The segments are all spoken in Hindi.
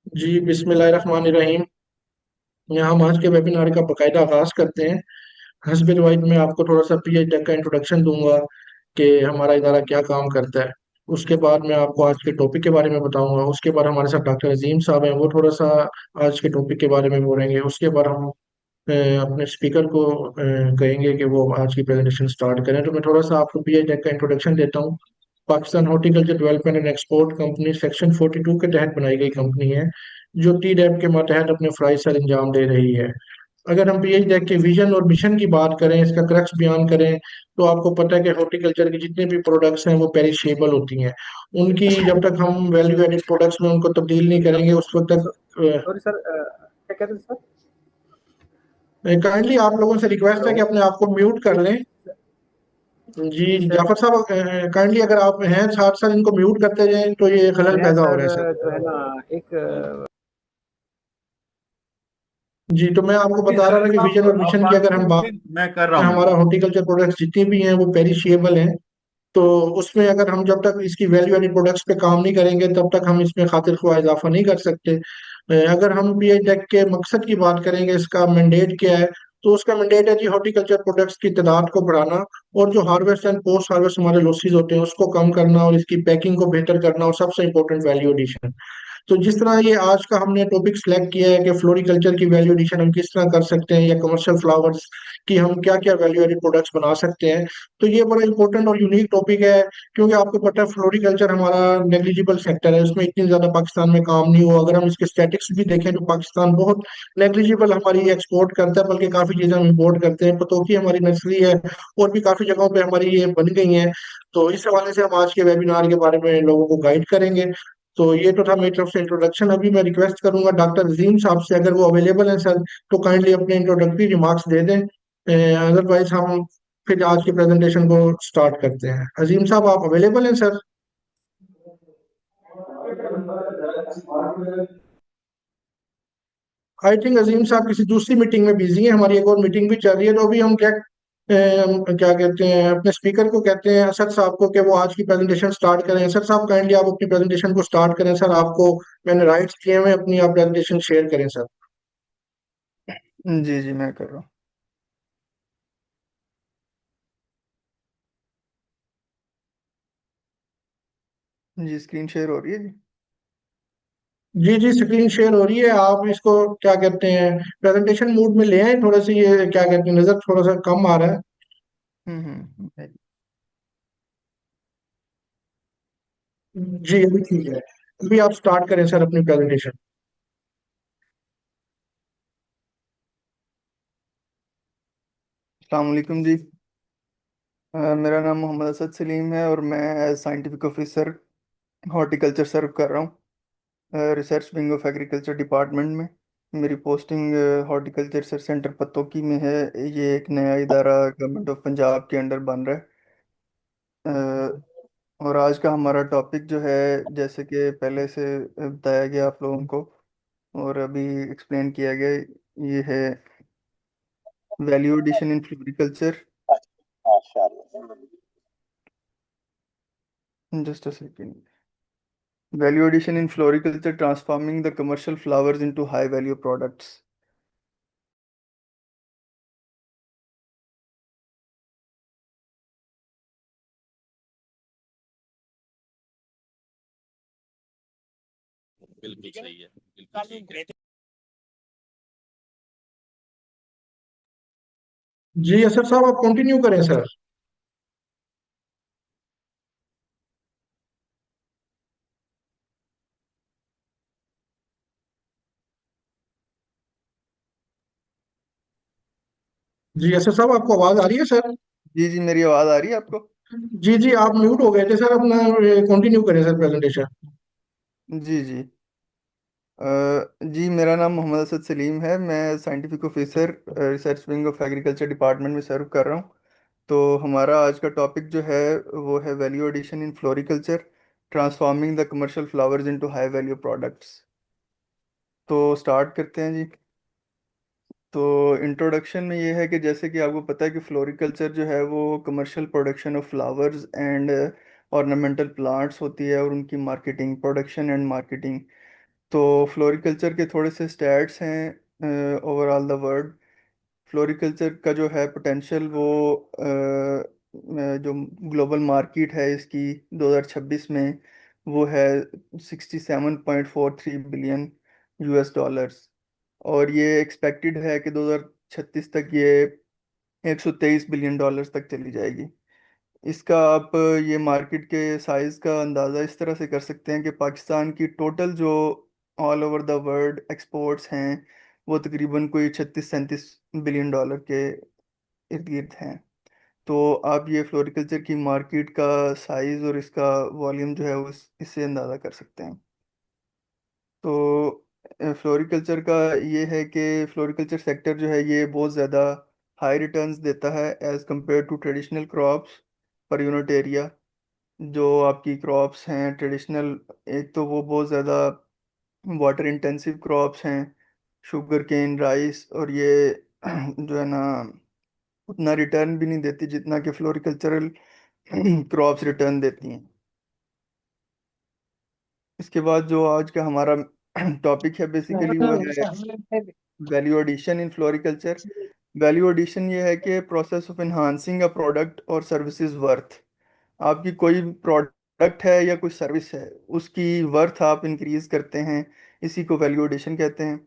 जी बिस्मिल्लाहिर्रहमानिर्रहीम। यहाँ हम आज के वेबिनार का बाकायदा आगाज करते हैं। हस्बल वाइज मैं आपको थोड़ा सा पीएच टेक का इंट्रोडक्शन दूंगा कि हमारा इदारा क्या काम करता है। उसके बाद मैं आपको आज के टॉपिक के बारे में बताऊंगा। उसके बाद हमारे साथ डॉक्टर अजीम साहब हैं, वो थोड़ा सा आज के टॉपिक के बारे में बोलेंगे। उसके बाद हम अपने स्पीकर को कहेंगे कि वो आज की प्रेजेंटेशन स्टार्ट करें। तो मैं थोड़ा सा आपको पीएच टेक का इंट्रोडक्शन देता हूँ। Pakistan horticulture development and export company section 42 के तहत बनाई गई कंपनी है, जो टी डैप के मातहत अपने फ़राइज़ सर अंजाम दे रही है। अगर हम पीएच डेक के विजन और मिशन की बात करें, इसका क्रक्स बयान करें, तो आपको पता है कि हॉर्टिकल्चर के जितने भी प्रोडक्ट्स हैं वो पेरिशेबल होती हैं। उनकी जब तक हम वैल्यू एडेड प्रोडक्ट्स में उनको तब्दील नहीं करेंगे उस वक्त तक। सॉरी सर, क्या कहते हैं सर? काइंडली आप लोगों से रिक्वेस्ट है हेलो। कि अपने आप को म्यूट कर लें। जी जी सर। जाफर साहब, काइंडली अगर आप हैं साथ साथ इनको म्यूट करते जाएं तो ये खलल मैं पैदा हो सर रहा है सर। जो है ना एक जी तो मैं आपको जी बता रहा था जफर कि विजन साहब, और आप मिशन की बात अगर शुरू हम बात करें, मैं कर रहा हूँ। हमारा हॉर्टिकल्चर प्रोडक्ट्स जितने भी हैं वो पेरिशेबल हैं। तो उसमें अगर हम जब तक इसकी वैल्यू एडेड प्रोडक्ट्स पे काम नहीं करेंगे तब तक हम इसमें खातिर ख्वाह इजाफा नहीं कर सकते। अगर हम पीएच डेक के मकसद की बात करेंगे, इसका मैंडेट क्या है, तो उसका मैंडेट है जी हॉर्टिकल्चर प्रोडक्ट्स की तादाद को बढ़ाना, और जो हार्वेस्ट एंड पोस्ट हार्वेस्ट हमारे लॉसेज होते हैं उसको कम करना, और इसकी पैकिंग को बेहतर करना, और सबसे इंपॉर्टेंट वैल्यू एडिशन। तो जिस तरह ये आज का हमने टॉपिक सिलेक्ट किया है कि फ्लोरिकल्चर की वैल्यू एडिशन हम किस तरह कर सकते हैं, या कमर्शियल फ्लावर्स की हम क्या क्या वैल्यू एडेड प्रोडक्ट्स बना सकते हैं, तो ये बड़ा इंपॉर्टेंट और यूनिक टॉपिक है। क्योंकि आपको पता है फ्लोरिकल्चर हमारा नेग्लिजिबल सेक्टर है, उसमें इतनी ज्यादा पाकिस्तान में काम नहीं हुआ। अगर हम इसके स्टैटिक्स भी देखें तो पाकिस्तान बहुत नेग्लिजिबल हमारी एक्सपोर्ट करता है, बल्कि काफी चीजें हम इम्पोर्ट करते हैं। पतोकी हमारी नर्सरी है, और भी काफी जगहों पे हमारी ये बन गई हैं। तो इस हवाले से हम आज के वेबिनार के बारे में लोगों को गाइड करेंगे। तो ये तो था मेरी तरफ से इंट्रोडक्शन। अभी मैं रिक्वेस्ट करूंगा डॉक्टर अजीम साहब से, अगर वो अवेलेबल हैं सर, तो काइंडली अपने इंट्रोडक्टरी रिमार्क्स दे दें। अदरवाइज हम फिर आज की प्रेजेंटेशन को स्टार्ट करते हैं। अजीम साहब आप अवेलेबल हैं सर? आई थिंक अजीम साहब किसी दूसरी मीटिंग में बिजी हैं, हमारी एक और मीटिंग भी चल रही है। तो अभी हम क्या कहते हैं, अपने स्पीकर को कहते हैं असद साहब को कि वो आज की प्रेजेंटेशन स्टार्ट करें। असद साहब काइंडली आप अपनी प्रेजेंटेशन को स्टार्ट करें। सर आपको मैंने राइट्स दिए हुए हैं, अपनी आप प्रेजेंटेशन शेयर करें सर। जी जी मैं कर रहा हूँ जी। स्क्रीन शेयर हो रही है जी। जी जी स्क्रीन शेयर हो रही है। आप इसको क्या कहते हैं, प्रेजेंटेशन मोड में ले आए थोड़ा सा, ये क्या कहते हैं, नजर थोड़ा सा कम आ रहा है। है। जी अभी ठीक है। अभी आप स्टार्ट करें सर अपनी प्रेजेंटेशन। अस्सलाम वालेकुम जी। मेरा नाम मोहम्मद असद सलीम है और मैं एज साइंटिफिक ऑफिसर हॉर्टिकल्चर सर्व कर रहा हूँ research wing of agriculture department में। मेरी posting horticulture research centre Pattoki में है। ये एक नया इदारा गवर्नमेंट ऑफ पंजाब के अंडर बन रहा है। और आज का हमारा टॉपिक जो है, जैसे कि पहले से बताया गया आप लोगों को और अभी एक्सप्लेन किया गया, ये है value addition in floriculture. Just a second. Value addition in floriculture, transforming the commercial flowers into high value products. बिल्कुल सही है, बिल्कुल ठीक है। जी असर साहब आप कंटिन्यू करें सर। जी असर साहब आपको आवाज आ रही है सर? जी जी मेरी आवाज़ आ रही है आपको? जी जी आप म्यूट हो गए थे सर, अपना कंटिन्यू करें सर प्रेजेंटेशन। जी जी। जी मेरा नाम मोहम्मद असद सलीम है। मैं scientific officer research wing of agriculture department में सर्व कर रहा हूँ। तो हमारा आज का टॉपिक जो है वो है value addition in floriculture, transforming the commercial flowers into high value products. तो स्टार्ट करते हैं जी। तो इंट्रोडक्शन में ये है कि जैसे कि आपको पता है कि फ्लोरिकल्चर जो है वो commercial production of flowers and ornamental plants होती है, और उनकी मार्केटिंग, प्रोडक्शन एंड मार्केटिंग। तो फ्लोरिकल्चर के थोड़े से स्टैट्स हैं ओवरऑल द वर्ल्ड। फ्लोरिकल्चर का जो है पोटेंशियल वो जो ग्लोबल मार्केट है इसकी 2026 में वो है 67.43 बिलियन US डॉलर्स। और ये एक्सपेक्टेड है कि 2036 तक ये 123 बिलियन डॉलर्स तक चली जाएगी। इसका आप ये मार्केट के साइज का अंदाज़ा इस तरह से कर सकते हैं कि पाकिस्तान की टोटल जो all over the world exports हैं वो तकरीबन कोई 36-37 बिलियन डॉलर के इर्द गिर्द हैं। तो आप ये फ्लोरिकल्चर की मार्केट का साइज और इसका वॉल्यूम जो है वो इससे अंदाज़ा कर सकते हैं। तो फ्लोरिकल्चर का ये है कि फ्लोरिकल्चर सेक्टर जो है ये बहुत ज़्यादा हाई रिटर्न्स देता है as compared to traditional crops per unit area. जो आपकी क्रॉप्स हैं ट्रेडिशनल, एक तो वो बहुत ज़्यादा वाटर इंटेंसिव क्रॉप्स हैं, शुगर केन, राइस, और ये जो है ना उतना रिटर्न भी नहीं देती जितना कि फ्लोरिकल्चरल क्रॉप्स रिटर्न देती हैं। इसके बाद जो आज का हमारा टॉपिक है बेसिकली वो है value addition in floriculture. Value addition ये है कि process of enhancing a product और सर्विसेज वर्थ। आपकी कोई प्रोडक्ट है या कोई सर्विस है उसकी वर्थ आप इंक्रीज करते हैं, इसी को वैल्यू एडिशन कहते हैं।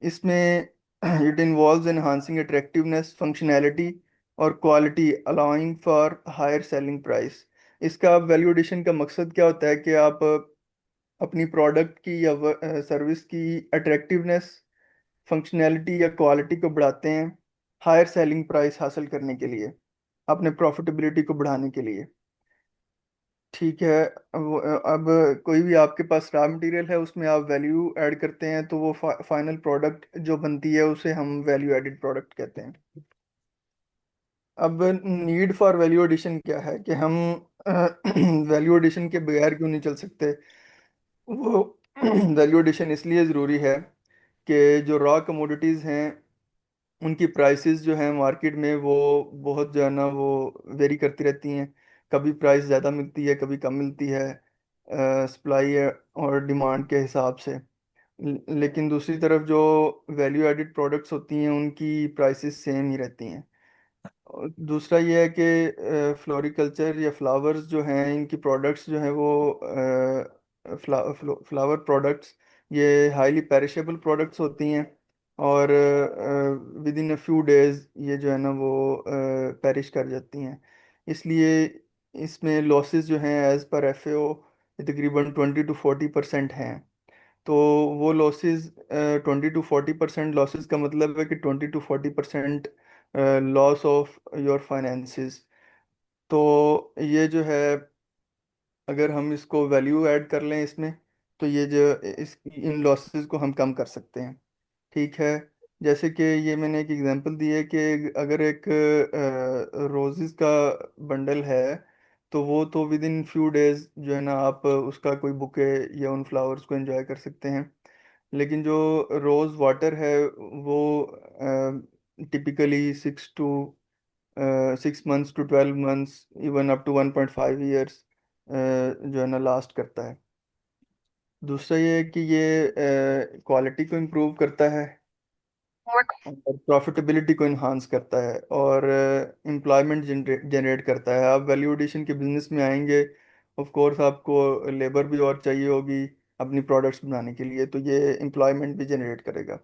इसमें it involves enhancing attractiveness, functionality और quality, allowing for higher selling price. इसका वैल्यू एडिशन का मकसद क्या होता है कि आप अपनी प्रोडक्ट की या सर्विस की अट्रैक्टिवनेस, फंक्शनैलिटी या क्वालिटी को बढ़ाते हैं हायर सेलिंग प्राइस हासिल करने के लिए, अपने प्रॉफिटेबिलिटी को बढ़ाने के लिए। ठीक है। अब कोई भी आपके पास रॉ मटेरियल है उसमें आप वैल्यू ऐड करते हैं तो वो फाइनल प्रोडक्ट जो बनती है उसे हम वैल्यू एडेड प्रोडक्ट कहते हैं। अब नीड फॉर वैल्यू एडिशन क्या है कि हम वैल्यू एडिशन के बगैर क्यों नहीं चल सकते। वो वैल्यू एडिशन इसलिए ज़रूरी है कि जो रॉ कमोडिटीज़ हैं उनकी प्राइसेस जो हैं मार्केट में वो बहुत जो है ना वो वेरी करती रहती हैं। कभी प्राइस ज़्यादा मिलती है, कभी कम मिलती है, सप्लाई और डिमांड के हिसाब से। लेकिन दूसरी तरफ जो वैल्यू एडेड प्रोडक्ट्स होती हैं उनकी प्राइसेस सेम ही रहती हैं। और दूसरा ये है कि फ्लोरिकल्चर या फ्लावर्स जो हैं इनकी प्रोडक्ट्स जो हैं वो फ्लावर प्रोडक्ट्स ये हाईली पेरिशेबल प्रोडक्ट्स होती हैं और with in a few days ये जो है ना वो पेरिश कर जाती हैं। इसलिए इसमें लॉसेस जो हैं एज़ पर FAO तकरीबन 20-40% हैं। तो वो लॉसेस 20-40% लॉसेस का मतलब है कि 20-40% लॉस ऑफ योर फाइनेंसेस। तो ये जो है अगर हम इसको वैल्यू ऐड कर लें इसमें तो ये जो इस इन लॉसेस को हम कम कर सकते हैं। ठीक है। जैसे कि ये मैंने एक एग्जांपल दी है कि अगर एक रोजेस का बंडल है तो वो तो विद इन फ्यू डेज जो है ना आप उसका कोई बुके या उन फ्लावर्स को एंजॉय कर सकते हैं। लेकिन जो रोज़ वाटर है वो typically 6 months to 12 months, even up to 1.5 years जो है ना लास्ट करता है। दूसरा ये है कि ये क्वालिटी को इम्प्रूव करता है और प्रॉफिटेबिलिटी को इन्हांस करता है और एम्प्लॉयमेंट जनरेट करता है। आप वैल्यू एडिशन के बिजनेस में आएंगे, ऑफ कोर्स आपको लेबर भी और चाहिए होगी अपनी प्रोडक्ट्स बनाने के लिए, तो ये एम्प्लॉयमेंट भी जनरेट करेगा।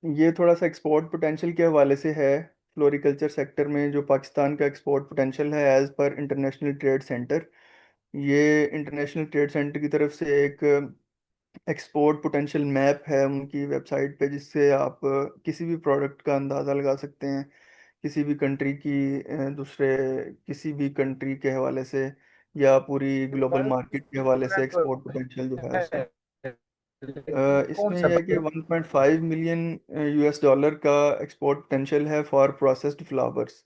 ये थोड़ा सा एक्सपोर्ट पोटेंशियल के हवाले से है। फ्लोरिकल्चर सेक्टर में जो पाकिस्तान का एक्सपोर्ट पोटेंशियल है as per international trade centre, ये इंटरनेशनल ट्रेड सेंटर की तरफ से एक एक्सपोर्ट पोटेंशियल मैप है उनकी वेबसाइट पे, जिससे आप किसी भी प्रोडक्ट का अंदाज़ा लगा सकते हैं किसी भी कंट्री की दूसरे किसी भी कंट्री के हवाले से या पूरी ग्लोबल मार्केट के हवाले से एक्सपोर्ट पोटेंशियल जो है उसका। कौन इसमें सा यह है कि 1.5 मिलियन US डॉलर का एक्सपोर्ट पोटेंशियल है फॉर प्रोसेस्ड फ्लावर्स।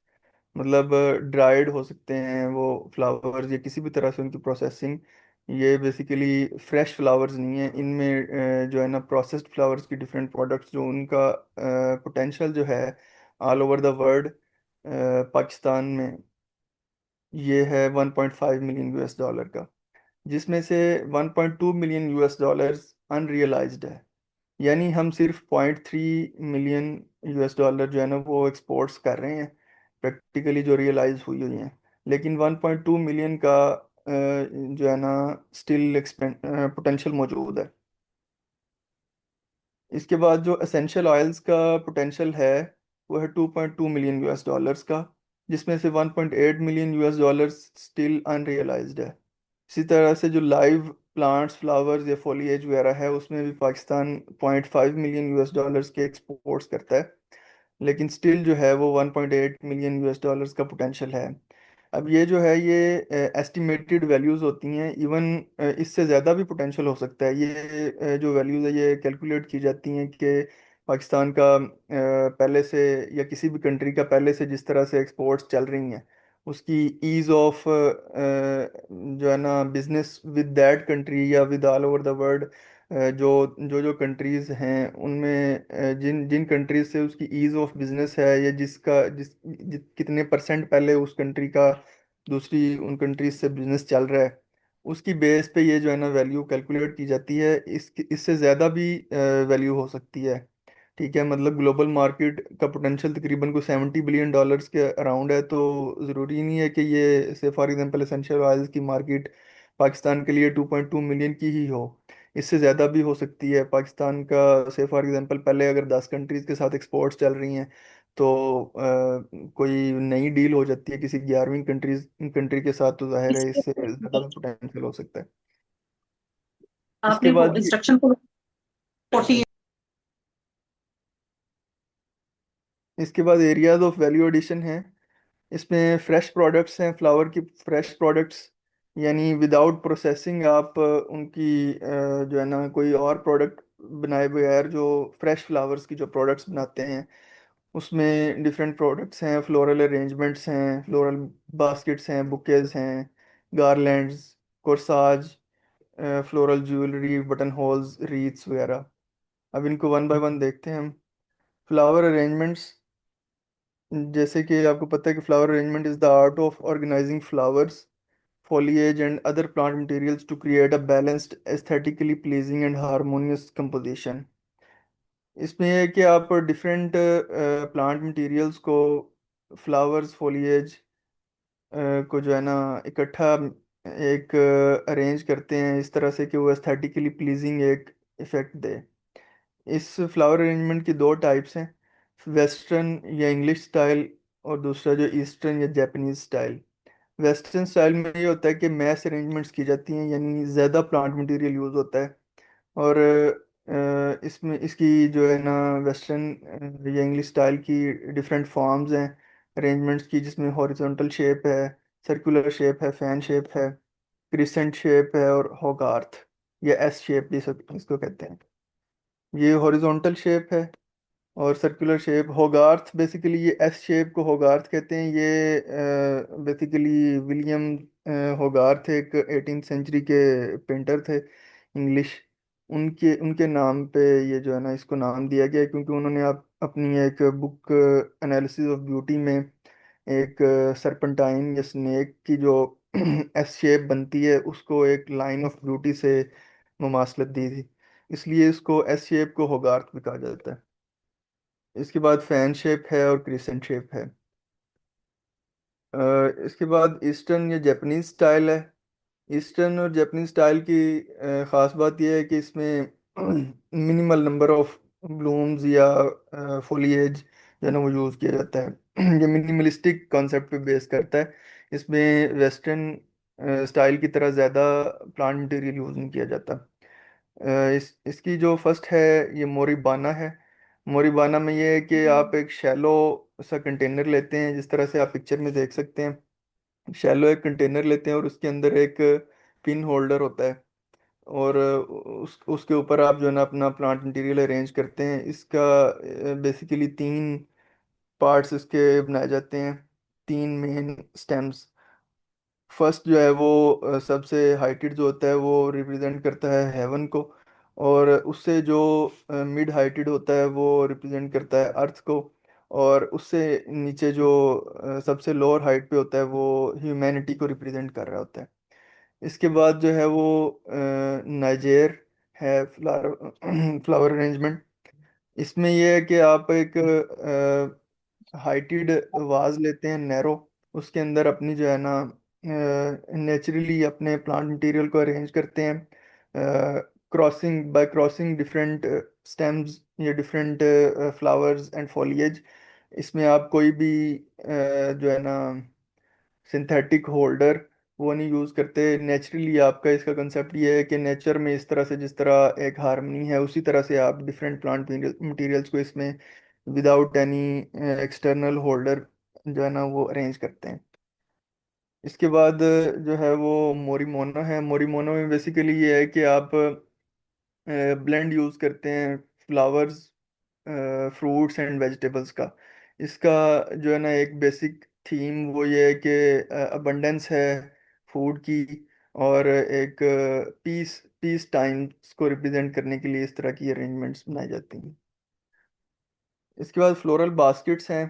मतलब ड्राइड हो सकते हैं वो फ्लावर्स या किसी भी तरह से उनकी प्रोसेसिंग। ये बेसिकली फ्रेश फ्लावर्स नहीं है इनमें जो है ना प्रोसेस्ड फ्लावर्स की डिफरेंट प्रोडक्ट्स जो उनका पोटेंशियल जो है all over the world Pakistan में ये है 1.5 मिलियन US डॉलर का। जिसमें से 1.2 मिलियन यूएस डॉलर्स अनरियलाइज्ड है। यानी हम सिर्फ 0.3 मिलियन यूएस डॉलर जो है ना वो एक्सपोर्ट्स कर रहे हैं प्रैक्टिकली, जो रियलाइज हुई हुई हैं। लेकिन 1.2 मिलियन का जो है ना स्टिल पोटेंशियल मौजूद है। इसके बाद जो एसेंशियल ऑयल्स का पोटेंशियल है वो है 2.2 मिलियन यूएस डॉलर्स का, जिसमें से 1.8 million US dollars still unrealised है। इसी तरह से जो लाइव प्लांट्स, फ्लावर्स या फॉलिएज वगैरह है उसमें भी पाकिस्तान 0.5 मिलियन यूएस डॉलर्स के एक्सपोर्ट्स करता है, लेकिन स्टिल जो है वो 1.8 मिलियन यूएस डॉलर्स का पोटेंशियल है। अब ये जो है ये एस्टिमेटेड वैल्यूज़ होती हैं, इवन इससे ज़्यादा भी पोटेंशियल हो सकता है। ये जो वैल्यूज़ है ये कैलकुलेट की जाती हैं कि पाकिस्तान का पहले से या किसी भी कंट्री का पहले से जिस तरह से एक्सपोर्ट्स चल रही हैं उसकी ईज़ ऑफ जो है ना बिजनेस विद दैट कंट्री या with all over the world, जो जो जो कंट्रीज़ हैं उनमें जिन जिन कंट्रीज से उसकी ईज़ ऑफ बिजनेस है या कितने परसेंट पहले उस कंट्री का दूसरी उन कंट्रीज से बिजनेस चल रहा है, उसकी बेस पे ये जो है ना वैल्यू कैलकुलेट की जाती है। इससे ज़्यादा भी वैल्यू हो सकती है। ठीक है, मतलब ग्लोबल मार्केट का पोटेंशियल तकरीबन को 70 बिलियन डॉलर्स के अराउंड है, तो ज़रूरी नहीं है कि ये से फॉर एग्जांपल एसेंशियल ऑयल्स की मार्केट पाकिस्तान के लिए 2.2 मिलियन की ही हो। इससे ज़्यादा भी हो सकती है। पाकिस्तान का से फॉर एग्जांपल पहले अगर 10 कंट्रीज़ के साथ एक्सपोर्ट्स चल रही हैं तो कोई नई डील हो जाती है किसी 11वीं कंट्री के साथ, तो जाहिर है इसके इससे ज़्यादा भी पोटेंशियल हो सकता है। इसके आपने वो बाद इंस्ट्रक्शन को 40 इसके बाद एरियाज ऑफ वैल्यू एडिशन है। इसमें फ्रेश प्रोडक्ट्स हैं, फ्लावर की फ्रेश प्रोडक्ट्स, यानी विदाउट प्रोसेसिंग आप उनकी जो है ना कोई और प्रोडक्ट बनाए बगैर जो फ्रेश फ्लावर्स की जो प्रोडक्ट्स बनाते हैं उसमें डिफरेंट प्रोडक्ट्स हैं, फ्लोरल अरेंजमेंट्स हैं, फ्लोरल बास्केट्स हैं, बुकेज हैं, गारलैंड्स, कोर्साज, फ्लोरल ज्वेलरी, बटन होल्स, रीथ्स वगैरह। अब इनको वन बाय वन देखते हैं हम। फ्लावर अरेंजमेंट्स, जैसे कि आपको पता है कि flower arrangement is the art of organising flowers, foliage and other plant materials to create a balanced, aesthetically pleasing and harmonious composition। इसमें यह है कि आप डिफरेंट प्लांट मटेरियल्स को, फ्लावर्स, foliage को जो है ना इकट्ठा एक अरेंज करते हैं इस तरह से कि वो एस्थेटिकली प्लीजिंग एक इफेक्ट दे। इस फ्लावर अरेंजमेंट की दो टाइप्स हैं, वेस्टर्न या इंग्लिश स्टाइल और दूसरा जो ईस्टर्न या जापानीज स्टाइल। वेस्टर्न स्टाइल में ये होता है कि मैस अरेंजमेंट्स की जाती हैं, यानी ज़्यादा प्लांट मटेरियल यूज़ होता है। और इसमें इसकी जो है ना वेस्टर्न या इंग्लिश स्टाइल की डिफरेंट फॉर्म्स हैं अरेंजमेंट्स की, जिसमें हॉरिजॉन्टल शेप है, सर्कुलर शेप है, फैन शेप है, क्रिसेंट शेप है और होगार्थ या एस शेप भी इसको कहते हैं। ये हॉरिजॉन्टल शेप है और सर्कुलर शेप होगार्थ, बेसिकली ये एस शेप को होगार्थ कहते हैं। ये बेसिकली विलियम होगार्थ एक 18th सेंचुरी के पेंटर थे इंग्लिश, उनके उनके नाम पे ये जो है ना इसको नाम दिया गया है, क्योंकि उन्होंने अपनी एक बुक एनालिसिस ऑफ ब्यूटी में एक सरपेंटाइन या स्नेक की जो एस शेप बनती है उसको एक लाइन ऑफ ब्यूटी से मुमासलत दी थी, इसलिए इसको एस शेप को होगार्थ भी कहा जाता है। इसके बाद फैन शेप है और क्रिसेंट शेप है। इसके बाद ईस्टर्न या जापानीज स्टाइल है। ईस्टर्न और जापानीज स्टाइल की ख़ास बात यह है कि इसमें मिनिमल नंबर ऑफ ब्लूम्स या फोलिएज जो है ना वो यूज़ किया जाता है। ये मिनिमलिस्टिक कॉन्सेप्ट पे बेस करता है। इसमें वेस्टर्न स्टाइल की तरह ज़्यादा प्लांट मटेरियल यूज़ नहीं किया जाता। इसकी जो फर्स्ट है ये मोरिबाना है। मोरिबाना में ये है कि आप एक शैलो सा कंटेनर लेते हैं, जिस तरह से आप पिक्चर में देख सकते हैं। शैलो एक कंटेनर लेते हैं और उसके अंदर एक पिन होल्डर होता है, और उसके ऊपर आप जो है ना अपना प्लांट मटेरियल अरेंज करते हैं। इसका बेसिकली तीन पार्ट्स इसके बनाए जाते हैं, तीन मेन स्टेम्स। फर्स्ट जो है वो सबसे हाइटेड जो होता है वो रिप्रेजेंट करता है हेवन को, और उससे जो मिड हाइटेड होता है वो रिप्रेजेंट करता है अर्थ को, और उससे नीचे जो सबसे लोअर हाइट पे होता है वो ह्यूमैनिटी को रिप्रेजेंट कर रहा होता है। इसके बाद जो है वो नाइजेर है, फ्लावर फ्लावर अरेंजमेंट। इसमें ये है कि आप एक हाइटेड वाज लेते हैं नैरो, उसके अंदर अपनी जो है ना नेचुरली अपने प्लांट मटेरियल को अरेंज करते हैं, crossing bye crossing different stems या डिफरेंट फ्लावर्स एंड फॉलिएज। इसमें आप कोई भी जो है ना सिंथेटिक होल्डर वो नहीं यूज़ करते। नेचुरली आपका इसका कंसेप्ट ये है कि नेचर में इस तरह से जिस तरह एक हार्मनी है, उसी तरह से आप डिफरेंट प्लांट मटेरियल्स को इसमें विदाउट एनी एक्सटर्नल होल्डर जो है ना वो अरेंज करते हैं। इसके बाद जो है वो मोरिमोनो है। मोरिमोनो में बेसिकली ये है कि आप ब्लेंड यूज़ करते हैं फ्लावर्स, फ्रूट्स एंड वेजिटेबल्स का। इसका जो है ना एक बेसिक थीम वो ये है कि अबंडेंस है फूड की, और एक पीस पीस टाइम्स को रिप्रेजेंट करने के लिए इस तरह की अरेंजमेंट्स बनाई जाती हैं। इसके बाद फ्लोरल बास्केट्स हैं।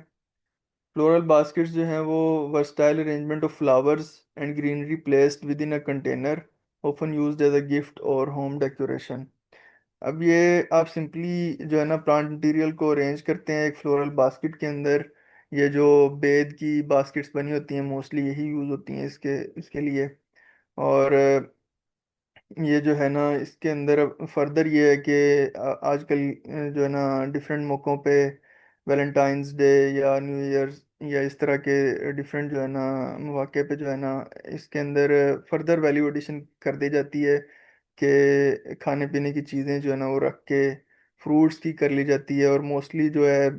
फ्लोरल बास्केट्स जो हैं वो versatile arrangement of flowers and greenery placed within a container, often used as a gift और होम डेकोरेशन। अब ये आप सिंपली जो है ना प्लांट मटेरियल को अरेंज करते हैं एक फ्लोरल बास्केट के अंदर। ये जो बेद की बास्केट्स बनी होती हैं मोस्टली यही यूज़ होती हैं इसके इसके लिए। और ये जो है ना इसके अंदर फर्दर ये है कि आजकल जो है ना डिफरेंट मौक़ों पे वैलेंटाइंस डे या न्यू ईयर्स या इस तरह के डिफरेंट जो है ना मौके पे जो है ना इसके अंदर फर्दर वैल्यू एडिशन कर दी जाती है कि खाने पीने की चीज़ें जो है ना वो रख के फ्रूट्स की कर ली जाती है। और मोस्टली जो है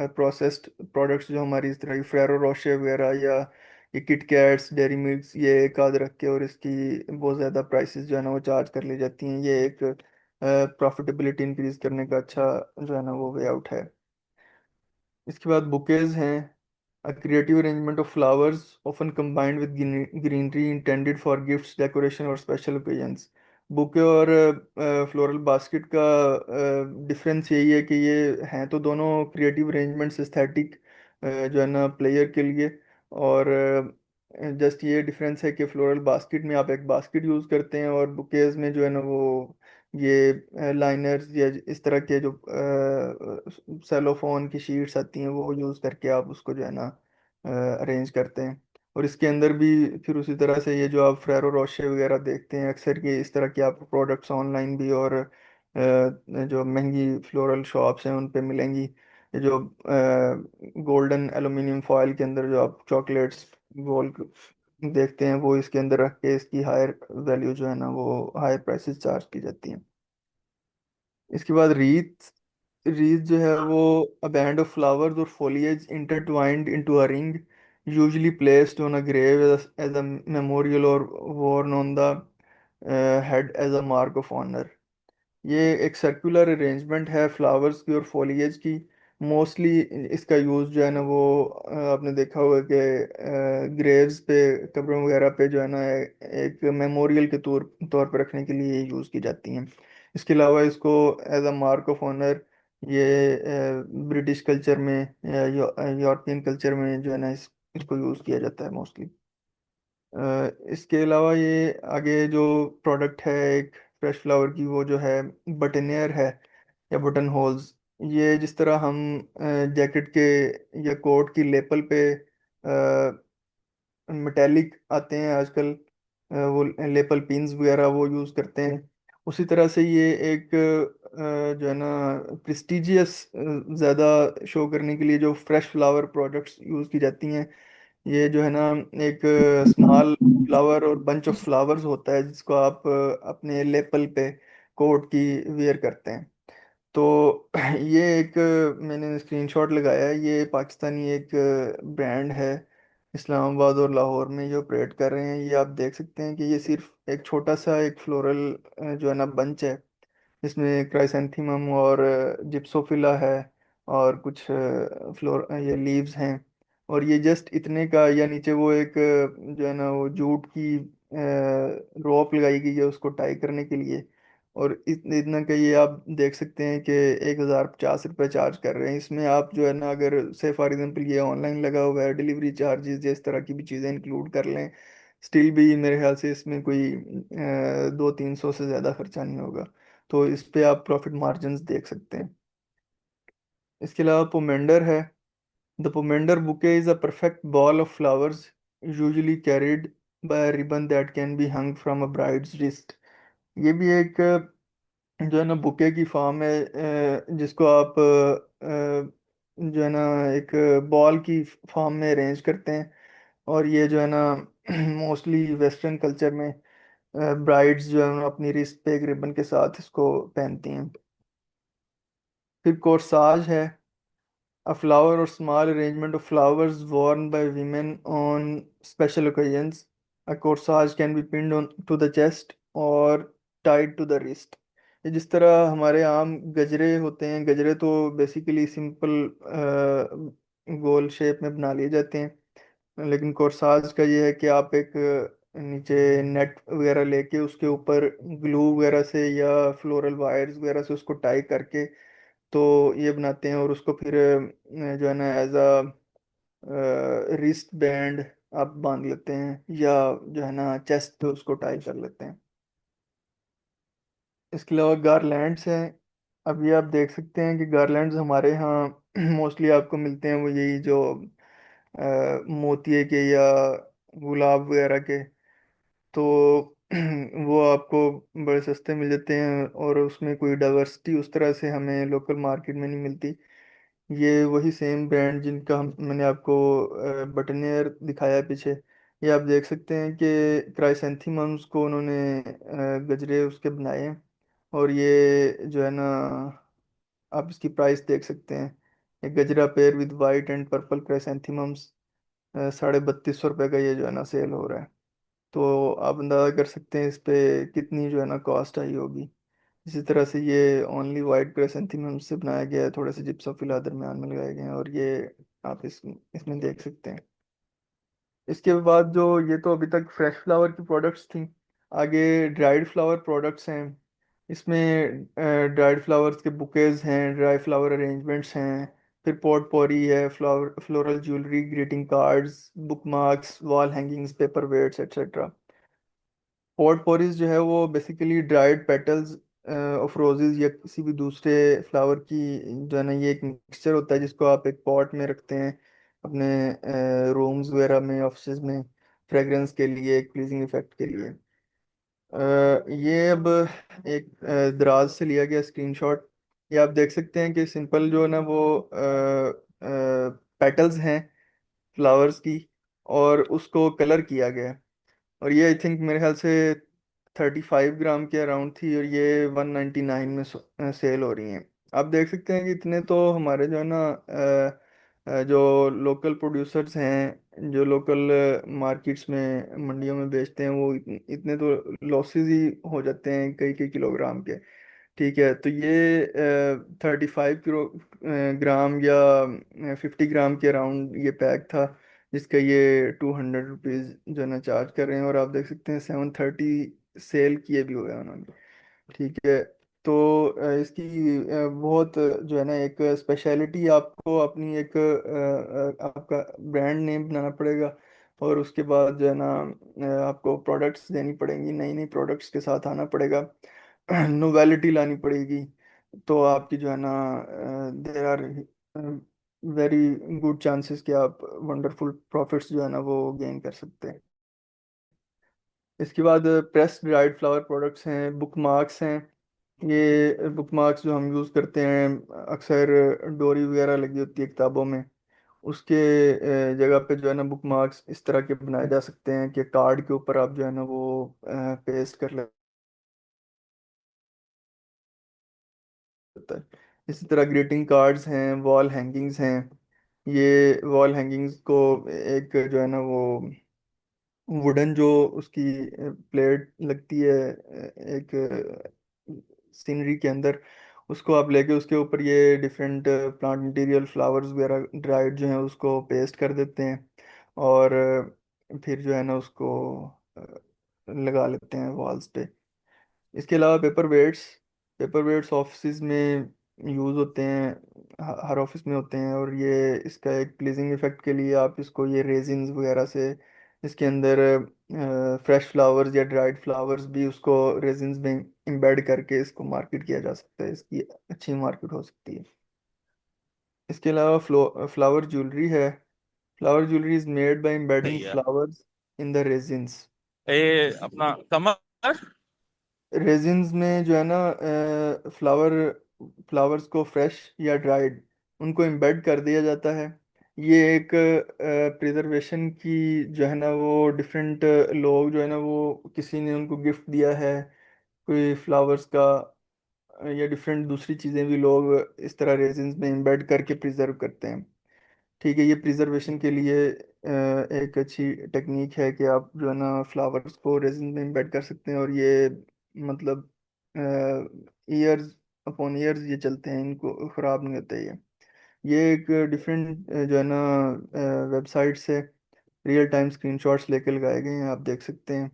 प्रोसेस्ड प्रोडक्ट्स जो हमारी इस तरह की फेरो रोशे वगैरह या ये किट कैट्स डेयरी मिल्क्स ये एक आध रख के और इसकी बहुत ज़्यादा प्राइसेस जो है ना वो चार्ज कर ली जाती हैं। ये एक प्रॉफिटेबिलिटी इंक्रीज करने का अच्छा जो है ना वो वे आउट है। इसके बाद बुकेज हैं। A creative arrangement of flowers, often combined with greenery intended for gifts, decoration और special occasions। बुके और फ्लोरल बास्केट का डिफरेंस यही है कि ये हैं तो दोनों क्रिएटिव अरेंजमेंट्स एस्थेटिक जो है ना प्लेयर के लिए। और जस्ट ये डिफरेंस है कि फ्लोरल बास्केट में आप एक बास्केट यूज़ करते हैं, और बुकेज में जो है ना वो ये लाइनर्स या इस तरह के जो सेलोफोन की शीट्स आती हैं वो यूज़ करके आप उसको जो है ना अरेंज करते हैं। और इसके अंदर भी फिर उसी तरह से ये जो आप फ्रेरो रोशे वगैरह देखते हैं अक्सर, ये इस तरह के आप प्रोडक्ट्स ऑनलाइन भी और जो महंगी फ्लोरल शॉप्स हैं उन पे मिलेंगी। ये जो गोल्डन एल्युमिनियम फॉयल के अंदर जो आप चॉकलेट्स गोल देखते हैं वो इसके अंदर रख के इसकी हायर वैल्यू जो है ना वो हायर प्राइसेस चार्ज की जाती हैं। इसके बाद रीत। रीत जो है वो अ बैंड ऑफ फ्लावर्स और foliage intertwined into a ring, usually placed on a grave as a memorial or worn on the head as a mark of honor। ये एक सर्कुलर अरेंजमेंट है फ्लावर्स की और foliage की। मोस्टली इसका यूज़ जो है ना वो आपने देखा होगा कि ग्रेव्स पे, कब्रों वगैरह पे जो है ना एक मेमोरियल के तौर तौर पर रखने के लिए यूज़ की जाती हैं। इसके अलावा इसको as a mark of honour ये ब्रिटिश कल्चर में या यूरोपियन कल्चर में जो है ना इसको यूज़ किया जाता है मोस्टली। इसके अलावा ये आगे जो प्रोडक्ट है एक फ्रेश फ्लावर की वो जो है बटनियर है या बटन होल्स। ये जिस तरह हम जैकेट के या कोट की लेपल पे मेटेलिक आते हैं आजकल, वो लेपल पिन्स वगैरह वो यूज़ करते हैं, उसी तरह से ये एक जो है ना प्रेस्टिजियस ज़्यादा शो करने के लिए जो फ्रेश फ्लावर प्रोडक्ट्स यूज़ की जाती हैं। ये जो है ना एक स्मॉल फ्लावर और बंच ऑफ फ्लावर्स होता है जिसको आप अपने लेपल पे कोट की वेयर करते हैं। तो ये एक मैंने स्क्रीनशॉट लगाया है, ये पाकिस्तानी एक ब्रांड है इस्लामाबाद और लाहौर में ये ऑपरेट कर रहे हैं। ये आप देख सकते हैं कि ये सिर्फ एक छोटा सा एक फ्लोरल जो है ना बंच है, इसमें क्राइसैंथेमम और जिप्सोफिला है और कुछ फ्लोर ये लीव्स हैं। और ये जस्ट इतने का, या नीचे वो एक जो है ना वो जूट की रोप लगाई गई है उसको टाई करने के लिए। और इतना का ये आप देख सकते हैं कि 1050 रुपये चार्ज कर रहे हैं। इसमें आप जो है ना अगर से फॉर एग्जांपल ये ऑनलाइन लगा हुआ है डिलीवरी चार्जेस इस तरह की भी चीज़ें इंक्लूड कर लें स्टिल भी मेरे ख्याल से इसमें कोई 200-300 से ज़्यादा खर्चा नहीं होगा। तो इस पे आप प्रॉफिट मार्जिन्स देख सकते हैं। इसके अलावा पोमेंडर है। The pomander bouquet is a perfect ball of flowers usually carried by a ribbon that can be hung from a bride's wrist. ये भी एक जो है ना बुके की फॉर्म है, जिसको आप जो है ना एक बॉल की फॉर्म में अरेंज करते हैं। और ये जो है ना मोस्टली वेस्टर्न कल्चर में ब्राइड्स जो है ना अपनी रिस्ट पे एक रिबन के साथ इसको पहनती हैं। फिर कोर्साज है। A flower or small arrangement of flowers worn by women on special occasions. A corsage can be pinned on to the chest or tied to the wrist. ये जिस तरह हमारे आम गजरे होते हैं, गजरे तो बेसिकली सिंपल गोल शेप में बना लिए जाते हैं, लेकिन कोर्साज का ये है कि आप एक नीचे नेट वगैरह लेके उसके ऊपर ग्लू वगैरह से या फ्लोरल वायर्स वगैरह से उसको टाई करके तो ये बनाते हैं, और उसको फिर जो है ना एज अ रिस्ट बैंड आप बांध लेते हैं, या जो है ना चेस्ट पे उसको टाई कर लेते हैं। इसके अलावा गारलैंड्स हैं। अब ये आप देख सकते हैं कि गारलैंड्स हमारे यहाँ मोस्टली आपको मिलते हैं, वो यही जो मोतिये के या गुलाब वगैरह के। तो वो आपको बड़े सस्ते मिल जाते हैं, और उसमें कोई डाइवर्सिटी उस तरह से हमें लोकल मार्केट में नहीं मिलती। ये वही सेम ब्रांड जिनका मैंने आपको बटनियर दिखाया है पीछे, ये आप देख सकते हैं कि क्राइसेंथेमम्स को उन्होंने गजरे उसके बनाए हैं। और ये जो है ना आप इसकी प्राइस देख सकते हैं। एक gajra pair with white and purple chrysanthemums 3250 रुपये का ये जो है ना सेल हो रहा है। तो आप अंदाज़ा कर सकते हैं इस पे कितनी जो है ना कॉस्ट आई होगी। इसी तरह से ये ओनली वाइट क्राइसेंथेमम से बनाया गया है, थोड़े से जिप्सम फिल दरमियान में लगाए गए हैं, और ये आप इसमें देख सकते हैं। इसके बाद जो ये तो अभी तक फ्रेश फ्लावर की प्रोडक्ट्स थी, आगे ड्राइड फ्लावर प्रोडक्ट्स हैं। इसमें ड्राइड फ्लावर्स के बुकेज हैं, ड्राई फ्लावर अरेंजमेंट्स हैं, फिर पॉट पॉरी है, flower floral jewellery, greeting cards, bookmarks, wall hangings, paperweights etcetera. Potpourris जो है वो basically dried petals of roses या किसी भी दूसरे फ्लावर की जो है ना ये एक मिक्सचर होता है, जिसको आप एक पॉट में रखते हैं अपने रूम्स वगैरह में, ऑफिस में, फ्रेग्रेंस के लिए, एक प्लीजिंग इफेक्ट के लिए। ये अब एक दराज से लिया गया स्क्रीनशॉट। ये आप देख सकते हैं कि सिंपल जो है ना वो पेटल्स हैं फ्लावर्स की, और उसको कलर किया गया है। और ये आई थिंक मेरे ख्याल से 35 ग्राम के अराउंड थी, और ये 199 में सेल हो रही हैं। आप देख सकते हैं कि इतने तो हमारे जो है ना जो लोकल प्रोड्यूसर्स हैं, जो लोकल मार्केट्स में मंडियों में बेचते हैं, वो इतने तो लॉसेस ही हो जाते हैं कई कई किलोग्राम के। ठीक है, तो ये 35 ग्राम या 50 ग्राम के अराउंड ये पैक था, जिसका ये 200 रुपीज़ जो है ना चार्ज कर रहे हैं। और आप देख सकते हैं 730 सेल किए भी हुए हैं उन्होंने। ठीक है, तो इसकी बहुत जो है ना एक स्पेशलिटी, आपको अपनी एक आपका ब्रांड नेम बनाना पड़ेगा, और उसके बाद जो है ना आपको प्रोडक्ट्स देनी पड़ेंगी, नई नई प्रोडक्ट्स के साथ आना पड़ेगा, नोवेलिटी लानी पड़ेगी। तो आपकी जो है ना there are very good chances कि आप वंडरफुल प्रॉफिट्स जो है ना वो गेन कर सकते हैं। इसके बाद प्रेस ड्राइड फ्लावर प्रोडक्ट्स हैं, बुक मार्क्स हैं। ये बुक मार्क्स जो हम यूज़ करते हैं, अक्सर डोरी वगैरह लगी होती है किताबों में, उसके जगह पे जो है ना बुक मार्क्स इस तरह के बनाए जा सकते हैं कि कार्ड के ऊपर आप जो है ना वो पेस्ट कर लेते हैं। इसी तरह ग्रीटिंग कार्ड्स हैं, वॉल हैंगिंग्स हैं। ये वॉल हैंगिंग्स को एक जो है ना वो वुडन जो उसकी प्लेट लगती है एक सीनरी के अंदर, उसको आप लेके उसके ऊपर ये डिफरेंट प्लांट मटेरियल, फ्लावर्स वगैरह ड्राइड जो हैं उसको पेस्ट कर देते हैं, और फिर जो है ना उसको अ, लगा लेते हैं वॉल्स पे। इसके अलावा पेपर वेट्स ऑफिस में यूज़ होते हैं, हर ऑफिस में होते हैं, और ये इसका एक प्लीजिंग इफेक्ट के लिए आप इसको ये रेजिन्स वगैरह से इसके अंदर फ्रेश फ्लावर्स या ड्राइड फ्लावर्स भी उसको रेजिन्स में एम्बेड करके इसको मार्केट किया जा सकता है, इसकी अच्छी मार्केट हो सकती है। इसके अलावा फ्लावर ज्वेलरी है। Flower jewellery is made by embedding सही है। Flowers in the resins. ये अपना कमर। रेजिन्स में जो है ना, फ्लावर्स को फ्रेश या ड्राइड उनको एम्बेड कर दिया जाता है। ये एक प्रिजर्वेशन की जो है ना, वो डिफरेंट लोग जो है ना, वो किसी ने उनको गिफ्ट दिया है कोई फ्लावर्स का, या डिफरेंट दूसरी चीज़ें भी लोग इस तरह रेजिन्स में एम्बेड करके प्रिजर्व करते हैं। ठीक है, ये प्रिजर्वेशन के लिए एक अच्छी टेक्निक है कि आप जो है ना फ्लावर्स को रेजिन में एम्बेड कर सकते हैं, और ये मतलब ईयर्स अपॉन ईयर्स ये चलते हैं, इनको ख़राब नहीं होते ये एक डिफरेंट जो है ना वेबसाइट से रियल टाइम स्क्रीनशॉट्स लेके लगाए गए हैं, आप देख सकते हैं।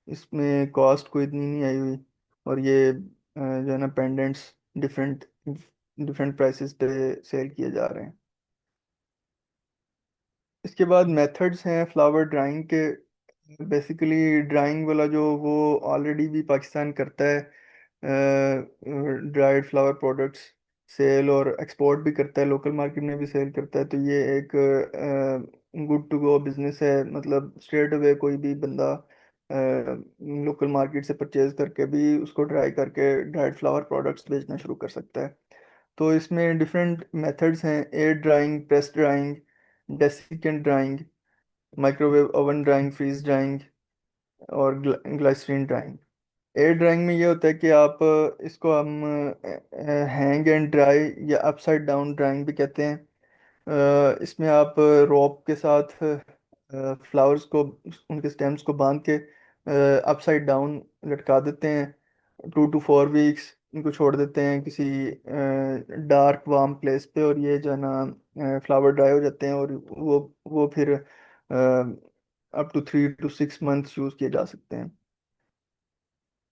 इसमें कॉस्ट कोई इतनी नहीं आई हुई, और ये जो है ना पेंडेंट्स डिफरेंट डिफरेंट प्राइसेस पे सेल किए जा रहे हैं। इसके बाद मेथड्स हैं फ्लावर ड्राइंग के। बेसिकली ड्राइंग वाला जो वो ऑलरेडी भी पाकिस्तान करता है, ड्राइड फ्लावर प्रोडक्ट्स सेल और एक्सपोर्ट भी करता है, लोकल मार्केट में भी सेल करता है। तो ये एक गुड टू गो बिजनेस है, मतलब स्ट्रेट अवे कोई भी बंदा लोकल मार्केट से परचेज करके भी उसको ड्राई करके ड्राइड फ्लावर प्रोडक्ट्स बेचना शुरू कर सकता है। तो इसमें डिफरेंट मेथड्स हैं: air drying, press drying, desiccant drying, microwave oven drying, freeze drying और ग्लाइसरीन ड्राइंग। एयर ड्राइंग में ये होता है कि आप इसको हम हैंग एंड ड्राई या अपसाइड डाउन ड्राइंग भी कहते हैं। इसमें आप रोप के साथ फ्लावर्स को, उनके स्टेम्स को बांध के अपसाइड डाउन लटका देते हैं। 2 to 4 वीक्स इनको छोड़ देते हैं किसी डार्क वार्म प्लेस पे, और ये जो है ना फ्लावर ड्राई हो जाते हैं, और वो फिर up to 3 to 6 months use किए जा सकते हैं।